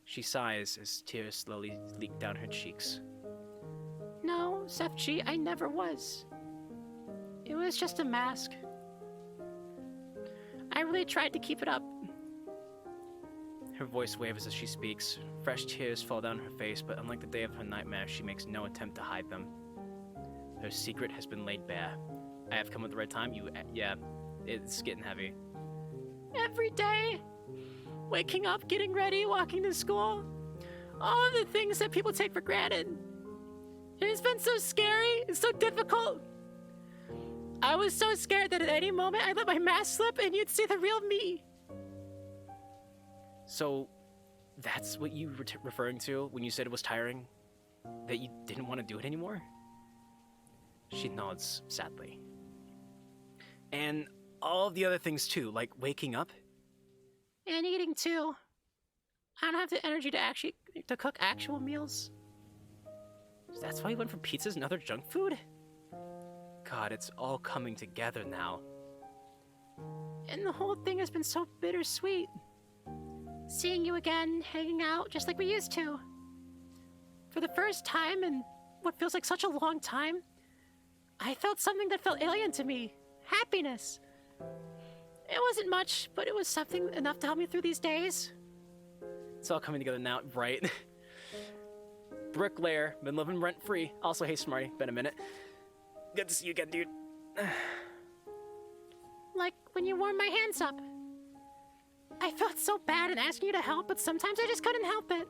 She sighs as tears slowly leak down her cheeks. No, Sefji, I never was. It was just a mask. I really tried to keep it up. Her voice wavers as she speaks. Fresh tears fall down her face, but unlike the day of her nightmare, she makes no attempt to hide them. Her secret has been laid bare. I have come at the right time. Yeah, it's getting heavy. Every day. Waking up, getting ready, walking to school. All of the things that people take for granted. It's been so scary. It's so difficult. I was so scared that at any moment I'd let my mask slip and you'd see the real me. So, that's what you were referring to when you said it was tiring? That you didn't want to do it anymore? She nods sadly. And all of the other things too, like waking up? And eating too. I don't have the energy to cook actual meals. That's why you went for pizzas and other junk food? God, it's all coming together now. And the whole thing has been so bittersweet. Seeing you again, hanging out, just like we used to. For the first time in what feels like such a long time, I felt something that felt alien to me. Happiness. It wasn't much, but it was something enough to help me through these days. It's all coming together now, right? Bricklayer, been living rent-free. Also, hey Smarty, been a minute. Good to see you again, dude. Like when you warmed my hands up. I felt so bad in asking you to help, but sometimes I just couldn't help it.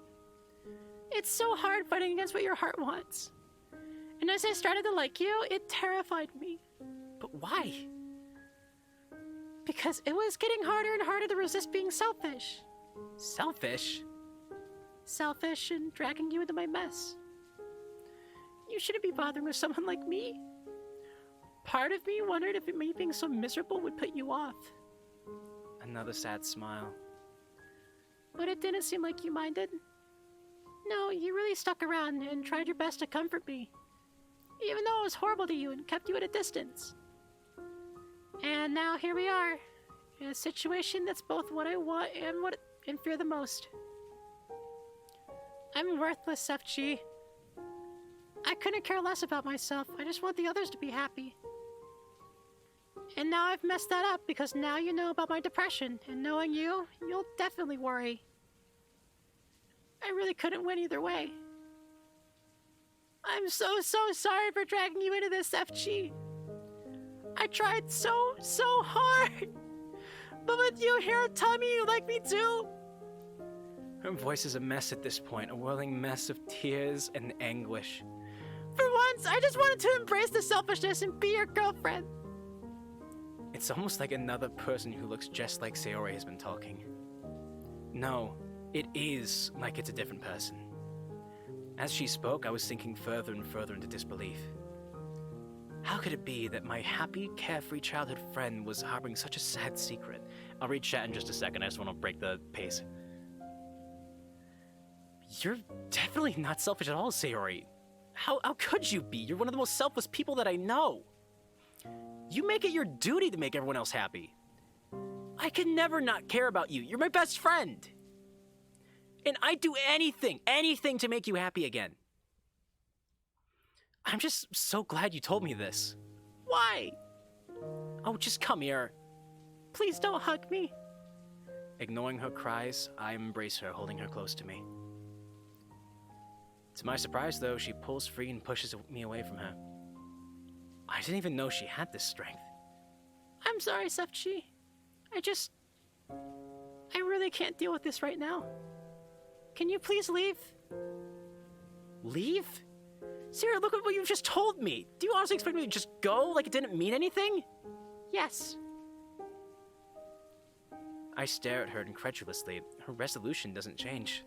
It's so hard fighting against what your heart wants. And as I started to like you, it terrified me. But why? Because it was getting harder and harder to resist being selfish. Selfish? Selfish and dragging you into my mess. You shouldn't be bothering with someone like me. Part of me wondered if me being so miserable would put you off. Another sad smile. But it didn't seem like you minded. No, you really stuck around and tried your best to comfort me. Even though it was horrible to you and kept you at a distance. And now here we are. In a situation that's both what I want and fear the most. I'm worthless, Sefji. I couldn't care less about myself. I just want the others to be happy. And now I've messed that up because now you know about my depression, and knowing you, you'll definitely worry. I really couldn't win either way. I'm so sorry for dragging you into this, FG. I tried so hard. But with you here telling me you like me too. Her voice is a mess at this point, a whirling mess of tears and anguish. For once, I just wanted to embrace the selfishness and be your girlfriend. It's almost like another person who looks just like Sayori has been talking. No, it is like it's a different person. As she spoke, I was sinking further and further into disbelief. How could it be that my happy, carefree childhood friend was harboring such a sad secret? I'll read chat in just a second, I just want to break the pace. You're definitely not selfish at all, Sayori. How could you be? You're one of the most selfless people that I know. You make it your duty to make everyone else happy. I could never not care about you. You're my best friend. And I'd do anything to make you happy again. I'm just so glad you told me this. Why? Oh, just come here. Please don't hug me. Ignoring her cries, I embrace her, holding her close to me. To my surprise, though, she pulls free and pushes me away from her. I didn't even know she had this strength. I'm sorry, Sefchi. I really can't deal with this right now. Can you please leave? Leave? Sarah, look at what you've just told me. Do you honestly expect me to just go like it didn't mean anything? Yes. I stare at her incredulously. Her resolution doesn't change.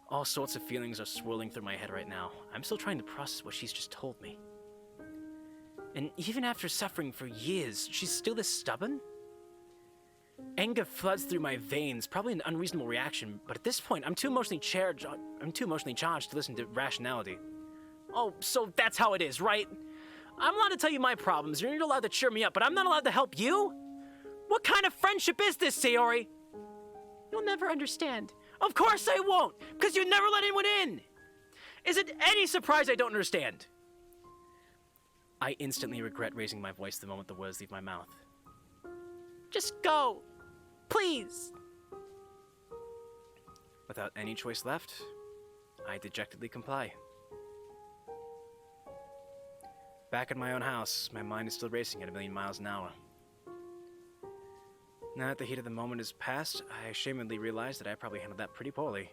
All sorts of feelings are swirling through my head right now. I'm still trying to process what she's just told me. And even after suffering for years, she's still this stubborn? Anger floods through my veins, probably an unreasonable reaction, but at this point, I'm too emotionally charged to listen to rationality. Oh, so that's how it is, right? I'm allowed to tell you my problems, you're allowed to cheer me up, but I'm not allowed to help you? What kind of friendship is this, Sayori? You'll never understand. Of course I won't, because you never let anyone in! Is it any surprise I don't understand? I instantly regret raising my voice the moment the words leave my mouth. Just go. Please. Without any choice left, I dejectedly comply. Back at my own house, my mind is still racing at 1,000,000 miles an hour. Now that the heat of the moment is past, I ashamedly realize that I probably handled that pretty poorly.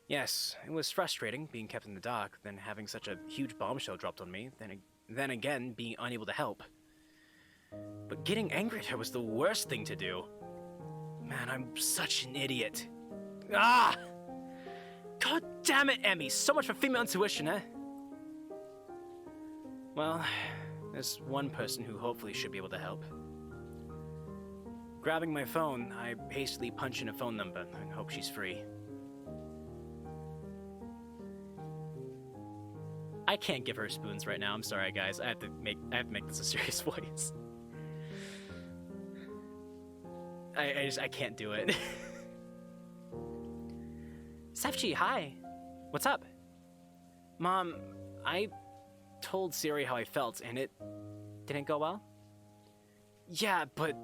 Yes, it was frustrating being kept in the dark, then having such a huge bombshell dropped on me, then again being unable to help. But getting angry at her was the worst thing to do. Man, I'm such an idiot. Ah! God damn it, Emi! So much for female intuition, eh? Well, there's one person who hopefully should be able to help. Grabbing my phone, I hastily punch in a phone number and hope she's free. I can't give her spoons right now. I'm sorry, guys. I have to make this a serious voice. I can't do it. Sefchi, hi. What's up? Mom, I told Sayori how I felt, and it didn't go well? Yeah, but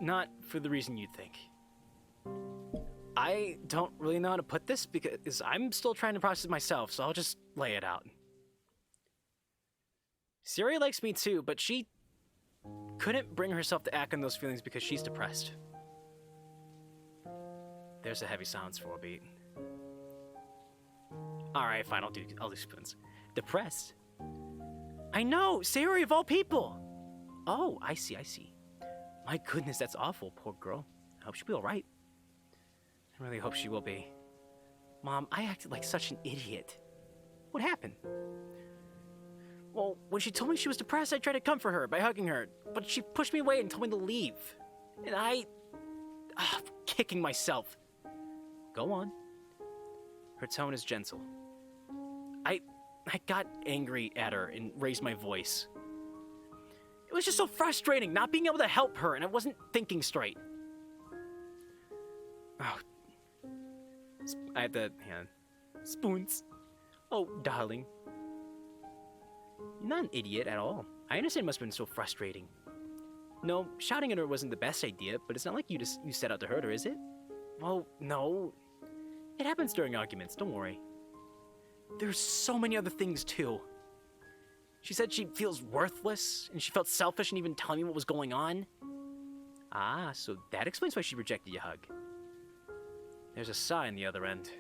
not for the reason you'd think. I don't really know how to put this because I'm still trying to process it myself, so I'll just lay it out. Sayori likes me too, but she couldn't bring herself to act on those feelings because she's depressed. There's a heavy silence for a beat. Alright, fine, I'll do spoons. Depressed? I know, Sayori of all people! Oh, I see. My goodness, that's awful, poor girl. I hope she'll be alright. I really hope she will be. Mom, I acted like such an idiot. What happened? Well, when she told me she was depressed, I tried to comfort her by hugging her, but she pushed me away and told me to leave. And I'm kicking myself. Go on. Her tone is gentle. I got angry at her and raised my voice. It was just so frustrating not being able to help her, and I wasn't thinking straight. Oh. I had to, spoons. Oh, darling. You're not an idiot at all. I understand it must have been so frustrating. No, shouting at her wasn't the best idea, but it's not like you set out to hurt her, is it? Well, no. It happens during arguments, don't worry. There's so many other things, too. She said she feels worthless, and she felt selfish in even telling me what was going on. Ah, so that explains why she rejected your hug. There's a sigh on the other end.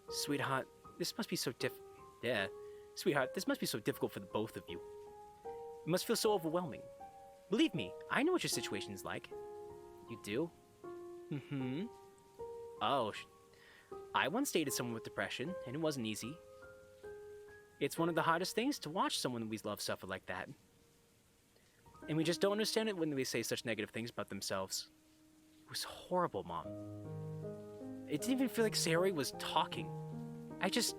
Sweetheart, this must be so Sweetheart, this must be so difficult for the both of you. It must feel so overwhelming. Believe me, I know what your situation's like. You do? Mm-hmm. Oh, I once dated someone with depression, and it wasn't easy. It's one of the hardest things to watch someone we love suffer like that. And we just don't understand it when they say such negative things about themselves. It was horrible, Mom. It didn't even feel like Sayori was talking. I just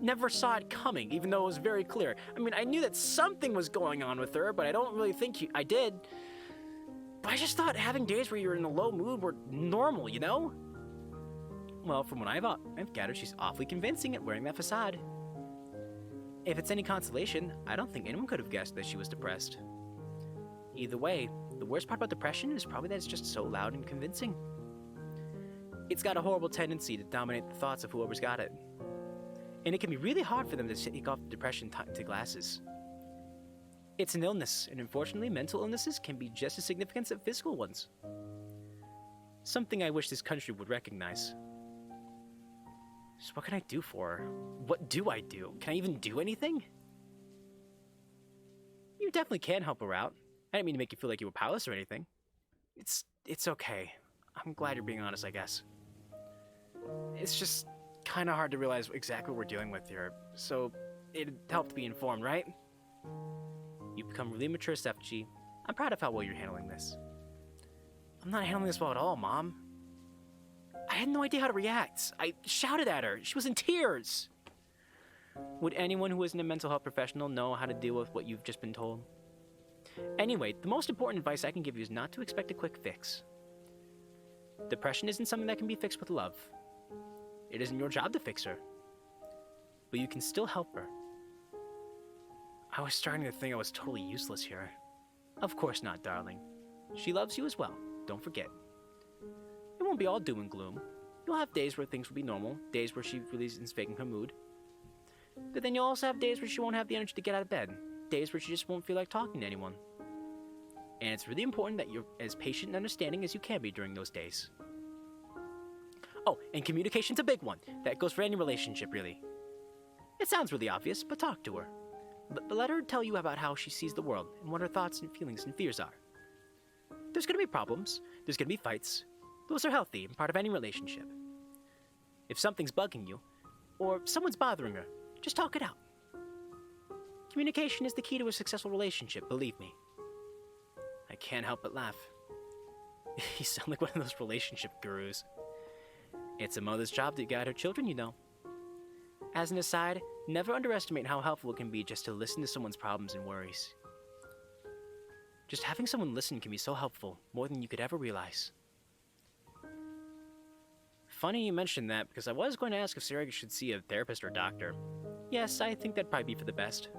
never saw it coming, even though it was very clear. I mean, I knew that something was going on with her, but I don't really think I did. But I just thought having days where you're in a low mood were normal, you know? Well, from what I've gathered, she's awfully convincing at wearing that facade. If it's any consolation, I don't think anyone could have guessed that she was depressed. Either way, the worst part about depression is probably that it's just so loud and convincing. It's got a horrible tendency to dominate the thoughts of whoever's got it. And it can be really hard for them to take off depression to glasses. It's an illness, and unfortunately, mental illnesses can be just as significant as physical ones. Something I wish this country would recognize. So what can I do for her? What do I do? Can I even do anything? You definitely can help her out. I didn't mean to make you feel like you were powerless or anything. It's okay. I'm glad you're being honest, I guess. It's just kind of hard to realize exactly what we're dealing with here, so it helped to be informed, right? You've become really mature, G. I'm proud of how well you're handling this. I'm not handling this well at all, Mom. I had no idea how to react. I shouted at her. She was in tears. Would anyone who isn't a mental health professional know how to deal with what you've just been told? Anyway, the most important advice I can give you is not to expect a quick fix. Depression isn't something that can be fixed with love. It isn't your job to fix her. But you can still help her. I was starting to think I was totally useless here. Of course not, darling. She loves you as well, don't forget. It won't be all doom and gloom. You'll have days where things will be normal, days where she really isn't faking her mood. But then you'll also have days where she won't have the energy to get out of bed, days where she just won't feel like talking to anyone. And it's really important that you're as patient and understanding as you can be during those days. Oh, and communication's a big one. That goes for any relationship, really. It sounds really obvious, but talk to her. But let her tell you about how she sees the world and what her thoughts and feelings and fears are. There's gonna be problems. There's gonna be fights. Those are healthy and part of any relationship. If something's bugging you, or someone's bothering her, just talk it out. Communication is the key to a successful relationship, believe me. I can't help but laugh. You sound like one of those relationship gurus. It's a mother's job to guide her children, you know. As an aside, never underestimate how helpful it can be just to listen to someone's problems and worries. Just having someone listen can be so helpful, more than you could ever realize. Funny you mentioned that, because I was going to ask if Sayori should see a therapist or doctor. Yes, I think that'd probably be for the best.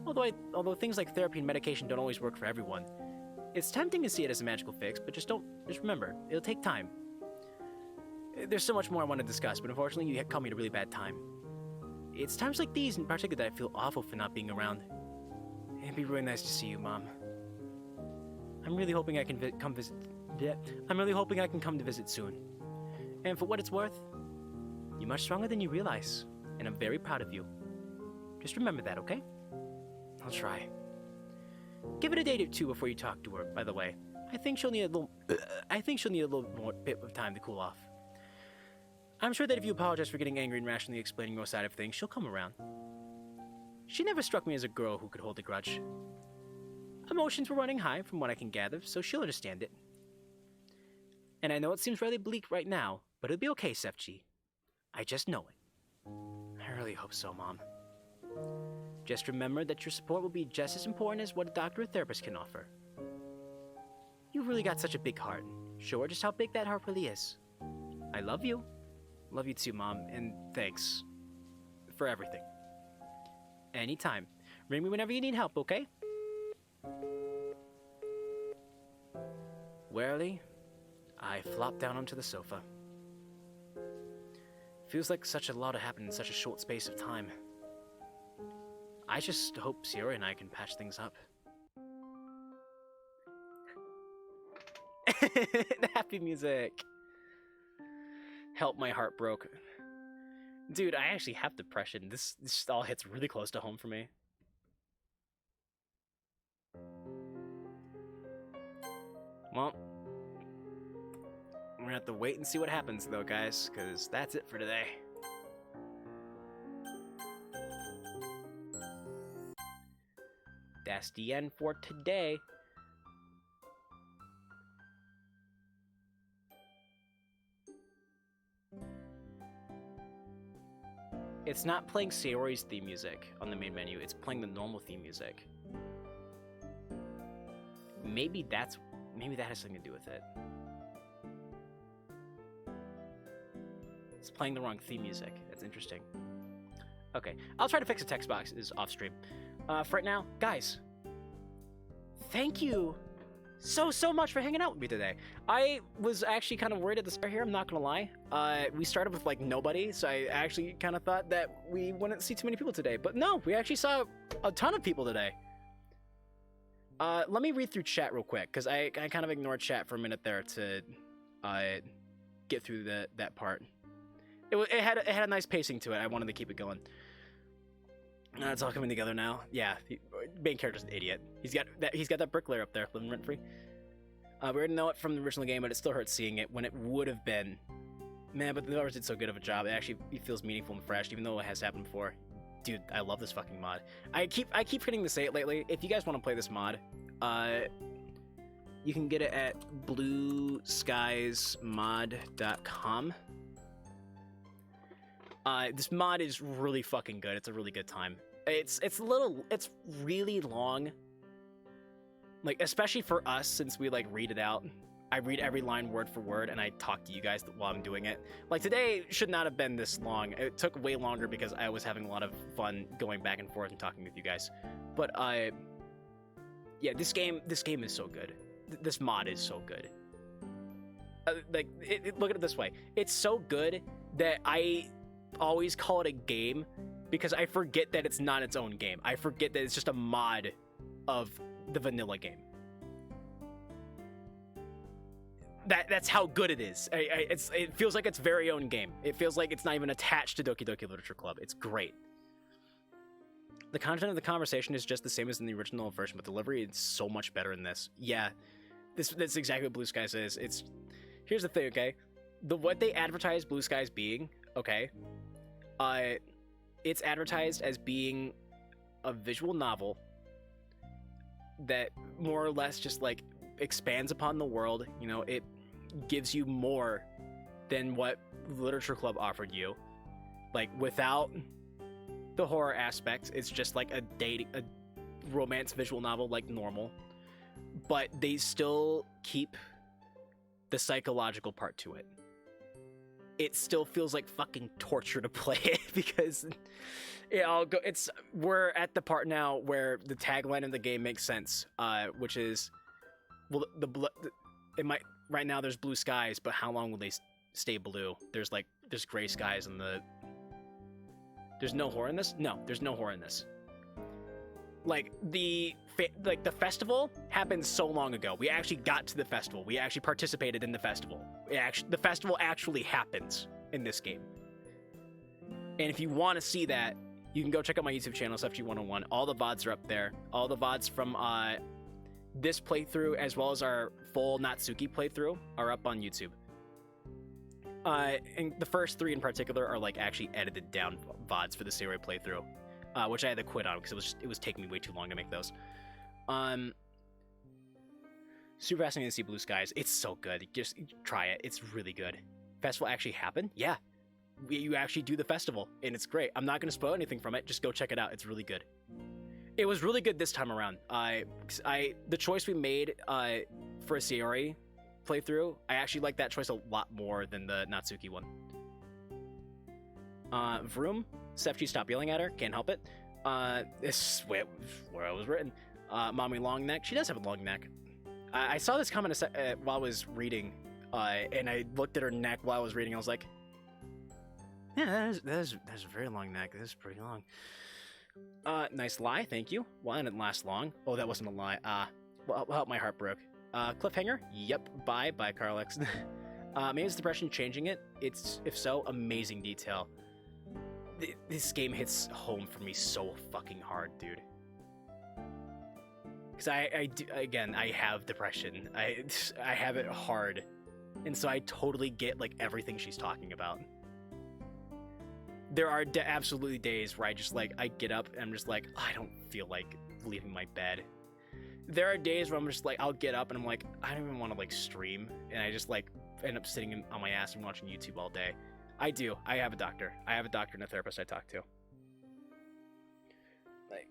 Although things like therapy and medication don't always work for everyone, it's tempting to see it as a magical fix, but just remember, it'll take time. There's so much more I want to discuss, but unfortunately you caught me at a really bad time. It's times like these in particular that I feel awful for not being around. It'd be really nice to see you, Mom. I'm really hoping I can come visit. I'm really hoping I can come to visit soon. And for what it's worth, you're much stronger than you realize, and I'm very proud of you. Just remember that, okay? I'll try. Give it a day or two before you talk to her, by the way. I think she'll need a little more bit of time to cool off. I'm sure that if you apologize for getting angry and rationally explaining your side of things, she'll come around. She never struck me as a girl who could hold a grudge. Emotions were running high from what I can gather, so she'll understand it. And I know it seems really bleak right now, but it'll be okay, Sefchi. I just know it. I really hope so, Mom. Just remember that your support will be just as important as what a doctor or therapist can offer. You've really got such a big heart. Show her just how big that heart really is. I love you. Love you too, Mom, and thanks for everything. Anytime. Ring me whenever you need help, okay? Warily, I flop down onto the sofa. Feels like such a lot happened in such a short space of time. I just hope Sayori and I can patch things up. The happy music. Help, my heart broke. Dude, I actually have depression. This all hits really close to home for me. Well, we're gonna have to wait and see what happens though, guys, because that's it for today. That's the end for today. It's not playing Sayori's theme music on the main menu, it's playing the normal theme music. Maybe that has something to do with it. It's playing the wrong theme music. That's interesting. Okay, I'll try to fix the text boxes off stream. For right now, guys, thank you so much for hanging out with me today. I was actually kind of worried at the start here, I'm not gonna lie. We started with like nobody, so I actually kind of thought that we wouldn't see too many people today, but no, we actually saw a ton of people today. Let me read through chat real quick, because I kind of ignored chat for a minute there to get through that part. It had a nice pacing to it. I wanted to keep it going. It's all coming together now. Yeah, main character's an idiot. He's got that bricklayer up there, living rent free. We already know it from the original game, but it still hurts seeing it when it would have been. Man, but the developers did so good of a job. It feels meaningful and fresh, even though it has happened before. Dude, I love this fucking mod. I keep forgetting to say it lately. If you guys want to play this mod, you can get it at blueskiesmod.com. This mod is really fucking good. It's a really good time. It's really long. Like, especially for us, since we like read it out. I read every line word for word, and I talk to you guys while I'm doing it. Like, today should not have been this long. It took way longer because I was having a lot of fun going back and forth and talking with you guys. But yeah, this game is so good. This mod is so good. Look at it this way. It's so good that I always call it a game because I forget that it's not its own game. I forget that it's just a mod of the vanilla game. That's how good it is. It feels like its very own game. It feels like it's not even attached to Doki Doki Literature Club. It's great. The content of the conversation is just the same as in the original version, but delivery is so much better in this. Yeah, that's exactly what Blue Skies is. Here's the thing, okay? What they advertise Blue Skies being, okay? It's advertised as being a visual novel that more or less just like expands upon the world. You know, it gives you more than what Literature Club offered you. Like, without the horror aspect, it's just like a romance visual novel like normal, but they still keep the psychological part to it. It still feels like fucking torture to play it because we're at the part now where the tagline of the game makes sense, which is, well, right now there's blue skies, but how long will they stay blue? There's gray skies and there's no horror in this? No, there's no horror in this. Like, the festival happened so long ago. We actually got to the festival. We actually participated in the festival. The festival actually happens in this game. And if you want to see that, you can go check out my YouTube channel, SFG101. All the VODs are up there. All the VODs from this playthrough, as well as our full Natsuki playthrough, are up on YouTube. And the first three in particular are like actually edited down VODs for the Sayori playthrough, which I had to quit on because it was taking me way too long to make those. Super fascinating to see Blue Skies. It's so good. Just try it. It's really good. Festival actually happened? Yeah. You actually do the festival, and it's great. I'm not going to spoil anything from it. Just go check it out. It's really good. It was really good this time around. The choice we made for a Sayori playthrough, I actually like that choice a lot more than the Natsuki one. Vroom, Sefchi, stop yelling at her. Can't help it. This is where I was written. Mommy long neck. She does have a long neck. I saw this comment while I was reading, and I looked at her neck while I was reading. I was like, yeah, that is a very long neck. That is pretty long. Nice lie, thank you. Well, it didn't last long. Oh, that wasn't a lie. Well, my heart broke. Cliffhanger? Yep. Bye, Carlix. Maybe it's depression changing it. It's, if so, amazing detail. This game hits home for me so fucking hard, dude. Because I have depression. I have it hard. And so I totally get, like, everything she's talking about. There are absolutely days where I get up and I'm just like, I don't feel like leaving my bed. There are days where I'm just like, I'll get up and I'm like, I don't even want to, like, stream. And I just, like, end up sitting on my ass and watching YouTube all day. I do. I have a doctor. I have a doctor and a therapist I talk to.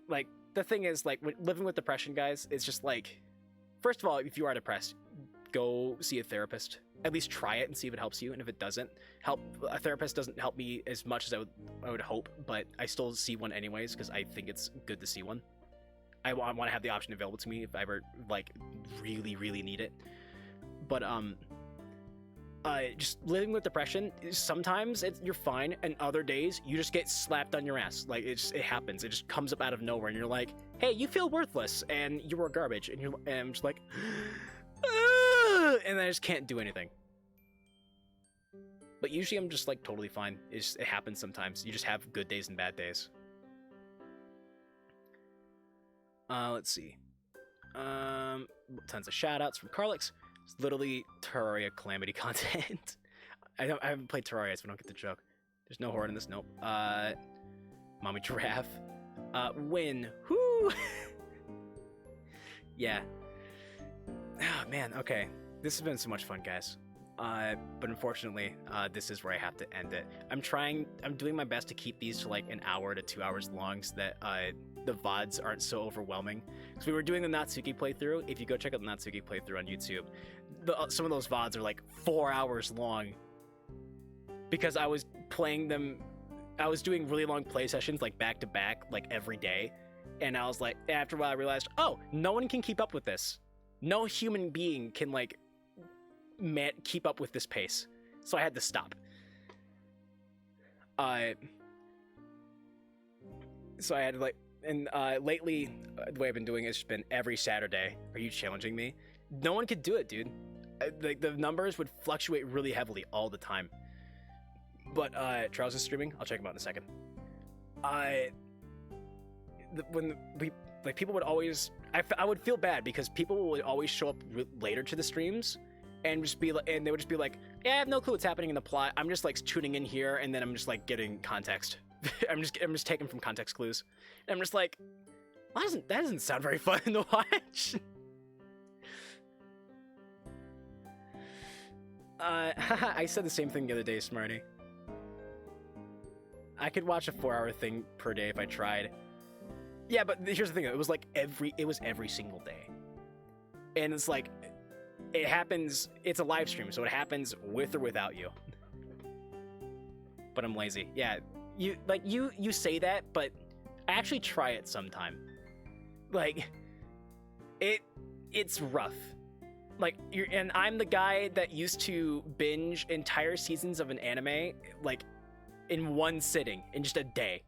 Like the thing is, like, living with depression, guys, it's just like, first of all, if you are depressed, go see a therapist. At least try it and see if it helps you. And if it doesn't help, a therapist doesn't help me as much as I would hope, but I still see one anyways because I think it's good to see one. I want to have the option available to me if I ever, like, really, really need it. But just living with depression, sometimes you're fine, and other days you just get slapped on your ass. Like, it happens. It just comes up out of nowhere, and you're like, hey, you feel worthless, and you were garbage, and I'm just like, and I just can't do anything. But usually I'm just, like, totally fine. It happens sometimes. You just have good days and bad days. Let's see. Tons of shoutouts from Carlix. It's literally Terraria Calamity content. I haven't played Terraria, so I don't get the joke. There's no horde in this. Nope. Mommy Giraffe. Win. Whoo! Yeah. Oh, man, okay. This has been so much fun, guys. But unfortunately, this is where I have to end it. I'm doing my best to keep these to, like, an hour to 2 hours long so that, the VODs aren't so overwhelming. Because we were doing the Natsuki playthrough. If you go check out the Natsuki playthrough on YouTube, some of those VODs are, like, 4 hours long. Because I was playing them, I was doing really long play sessions, like, back to back, like, every day. And I was like, after a while I realized, oh, no one can keep up with this. No human being can, like, keep up with this pace. So I had to stop. So I had to, like, and lately, the way I've been doing it has just been every Saturday. Are you challenging me? No one could do it, dude. Like, the numbers would fluctuate really heavily all the time. But Charles is streaming. I'll check him out in a second. People would always, I would feel bad because people would always show up later to the streams and just be like, and they would just be like, yeah, I have no clue what's happening in the plot. I'm just, like, tuning in here, and then I'm just, like, getting context. I'm just taking from context clues. And I'm just like, that doesn't sound very fun to watch. I said the same thing the other day, Smarty. I could watch a 4-hour thing per day if I tried. Yeah, but here's the thing, it was every single day. And it's like, it happens, it's a live stream, so it happens with or without you. But I'm lazy. Yeah, you say that, but I actually try it sometime. Like, it's rough. Like, and I'm the guy that used to binge entire seasons of an anime, like, in one sitting, in just a day.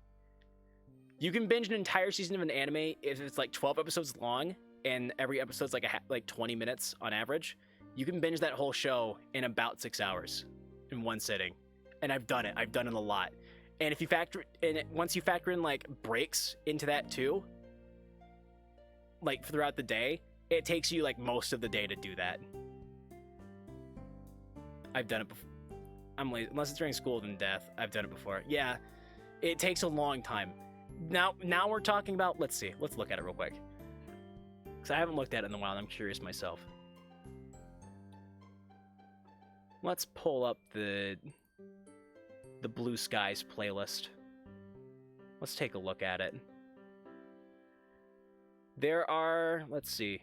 You can binge an entire season of an anime if it's, like, 12 episodes long, and every episode's like 20 minutes on average. You can binge that whole show in about 6 hours in one sitting. And I've done it. I've done it a lot. And if you once you factor in, like, breaks into that too, like, throughout the day, it takes you, like, most of the day to do that. I've done it before. I'm lazy. Unless it's during school, then death. I've done it before. Yeah, it takes a long time. Now we're talking about, let's see. Let's look at it real quick. Because I haven't looked at it in a while, and I'm curious myself. Let's pull up the Blue Skies playlist. Let's take a look at it. There are, let's see.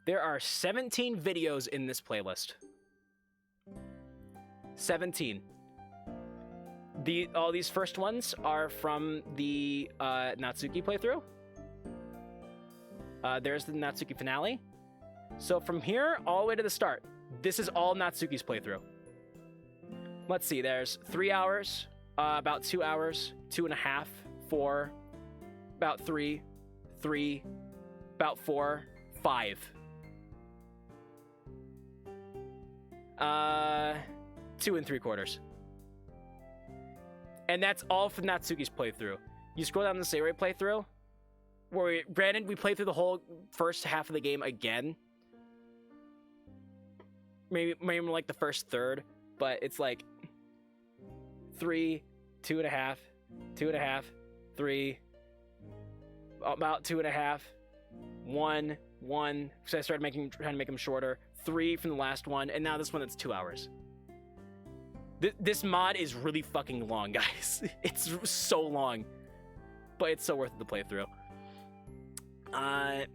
There are 17 videos in this playlist. 17. all these first ones are from the Natsuki playthrough. There's the Natsuki finale. So from here all the way to the start, this is all Natsuki's playthrough. Let's see, there's 3 hours, about 2 hours, 2.5, 4, about 3, about 4, 5. 2 3/4. And that's all for Natsuki's playthrough. You scroll down the Sayori playthrough, where granted we played through the whole first half of the game again. Maybe more like the first third, but it's like 3, 2.5, 2.5, 3, about 2.5, 1, 1. So I started trying to make them shorter. 3 from the last one, and now this one that's 2 hours. This mod is really fucking long, guys. It's so long, but it's so worth it to play through. I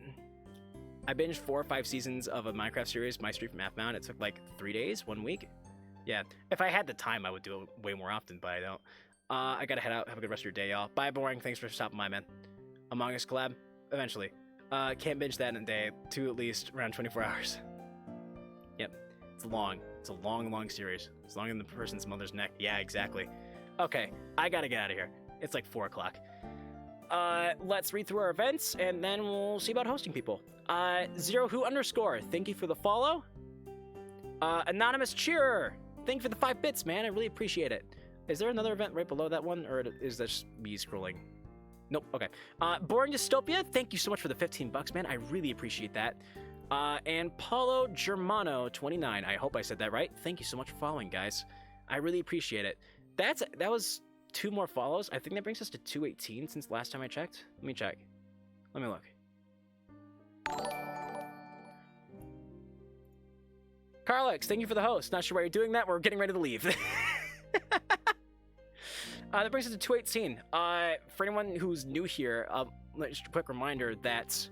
binged 4 or 5 seasons of a Minecraft series, My Street from Half-Mound. It took like 3 days, 1 week. Yeah, if I had the time, I would do it way more often, but I don't. I gotta head out. Have a good rest of your day, y'all. Bye, boring. Thanks for stopping by, man. Among Us collab? Eventually. Can't binge that in a day. 2 at least, around 24 hours. Yep. It's long. It's a long, long series. It's longer than the person's mother's neck. Yeah, exactly. Okay, I gotta get out of here. It's like 4 o'clock. Let's read through our events, and then we'll see about hosting people. ZeroWho_, thank you for the follow. Anonymous Cheerer, thank you for the 5 bits, man. I really appreciate it. Is there another event right below that one, or is that just me scrolling? Nope, okay. Boring Dystopia, thank you so much for the 15 bucks, man. I really appreciate that. And Paulo Germano 29. I hope I said that right. Thank you so much for following, guys. I really appreciate it. That was 2 more follows. I think that brings us to 218 since last time I checked. Let me check. Let me look. Carlix, thank you for the host. Not sure why you're doing that. We're getting ready to leave. That brings us to 218. For anyone who's new here, just a quick reminder that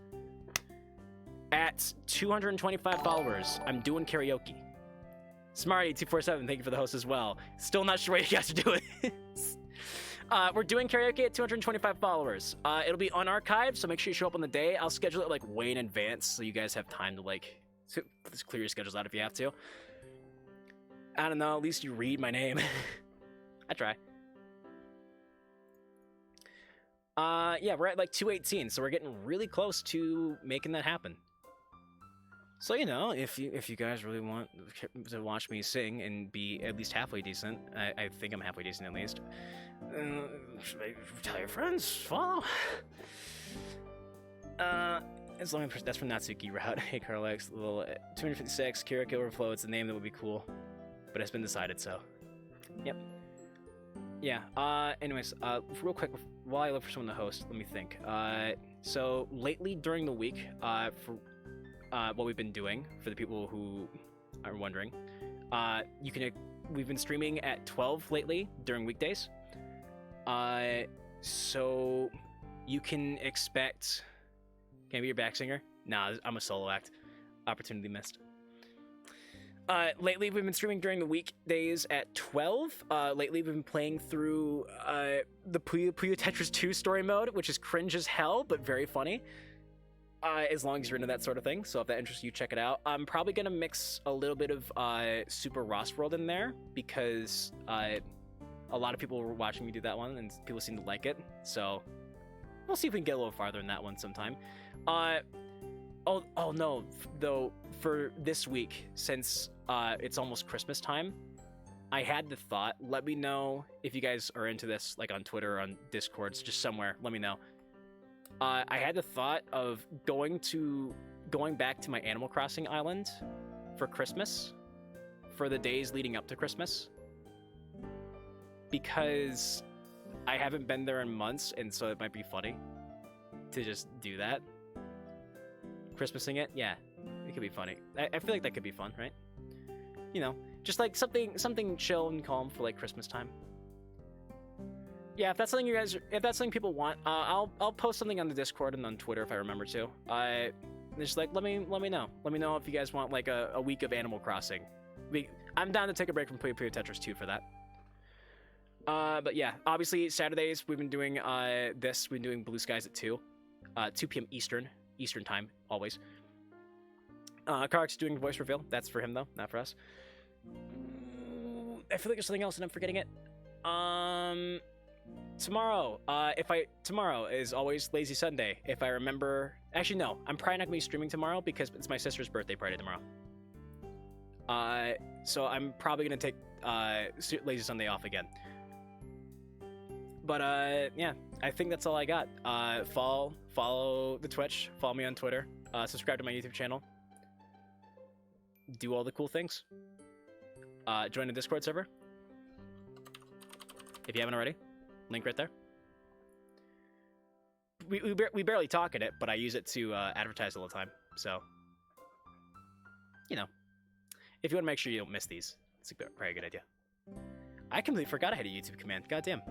at 225 followers, I'm doing karaoke. Smarty247, thank you for the host as well. Still not sure what you guys are doing. We're doing karaoke at 225 followers. It'll be unarchived, so make sure you show up on the day. I'll schedule it like way in advance, so you guys have time to like just clear your schedules out if you have to. I don't know, at least you read my name. I try. Yeah, we're at like 218, so we're getting really close to making that happen. So, you know, if you guys really want to watch me sing and be at least halfway decent, I think I'm halfway decent at least, tell your friends, follow. As long as that's from Natsuki Route. Hey, Carlex, little 256, Kiriko Overflow, it's a name that would be cool, but it's been decided, so. Yep. Yeah, anyways, real quick, while I look for someone to host, let me think. So, lately during the week, for what we've been doing, for the people who are wondering, we've been streaming at 12 lately during weekdays. So you can expect. Can I be your back singer? Nah, I'm a solo act. Opportunity missed. Lately we've been streaming during the weekdays at 12. Lately we've been playing through the Puyo Tetris 2 story mode, which is cringe as hell, but very funny. As long as you're into that sort of thing. So if that interests you, check it out. I'm probably going to mix a little bit of Super Ross World in there a lot of people were watching me do that one and people seem to like it. So we'll see if we can get a little farther in that one sometime. Oh no, though, for this week, since it's almost Christmas time, I had the thought, let me know if you guys are into this, like on Twitter or on Discords, just somewhere, let me know. I had the thought of going back to my Animal Crossing island for Christmas, for the days leading up to Christmas, because I haven't been there in months, and so it might be funny to just do that. Christmasing it, yeah, it could be funny. I feel like that could be fun, right? You know, just like something chill and calm for like Christmas time. Yeah, if that's something people want, I'll post something on the Discord and on Twitter if I remember to. Just like let me know. Let me know if you guys want like a week of Animal Crossing. I'm down to take a break from Puyo Puyo Tetris 2 for that. But yeah, obviously Saturdays we've been doing this. We've been doing Blue Skies at 2 p.m. Eastern time always. Kark's doing voice reveal. That's for him though, not for us. I feel like there's something else and I'm forgetting it. Tomorrow, tomorrow is always Lazy Sunday. If I remember, actually no, I'm probably not gonna be streaming tomorrow because it's my sister's birthday party tomorrow. So I'm probably gonna take Lazy Sunday off again. But yeah, I think that's all I got. Follow the Twitch, follow me on Twitter, subscribe to my YouTube channel, do all the cool things. Join the Discord server if you haven't already. Link right there. We barely talk in it, but I use it to advertise all the time. So, you know, if you want to make sure you don't miss these, it's probably a good idea. I completely forgot I had a YouTube command. Goddamn.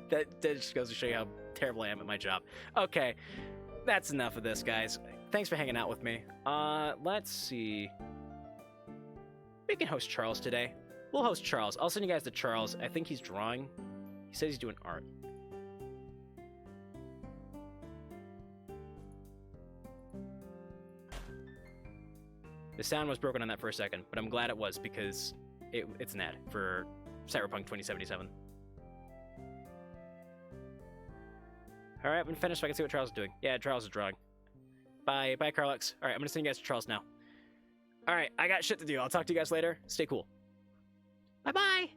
that just goes to show you how terrible I am at my job. Okay, that's enough of this, guys. Thanks for hanging out with me. Let's see. We can host Charles today. We'll host Charles. I'll send you guys to Charles. I think he's drawing. He says he's doing art. The sound was broken on that for a second, but I'm glad it was because it's an ad for Cyberpunk 2077. Alright, I've been finished so I can see what Charles is doing. Yeah, Charles is drawing. Bye, Carlux. Alright, I'm gonna send you guys to Charles now. Alright, I got shit to do. I'll talk to you guys later. Stay cool. Bye-bye.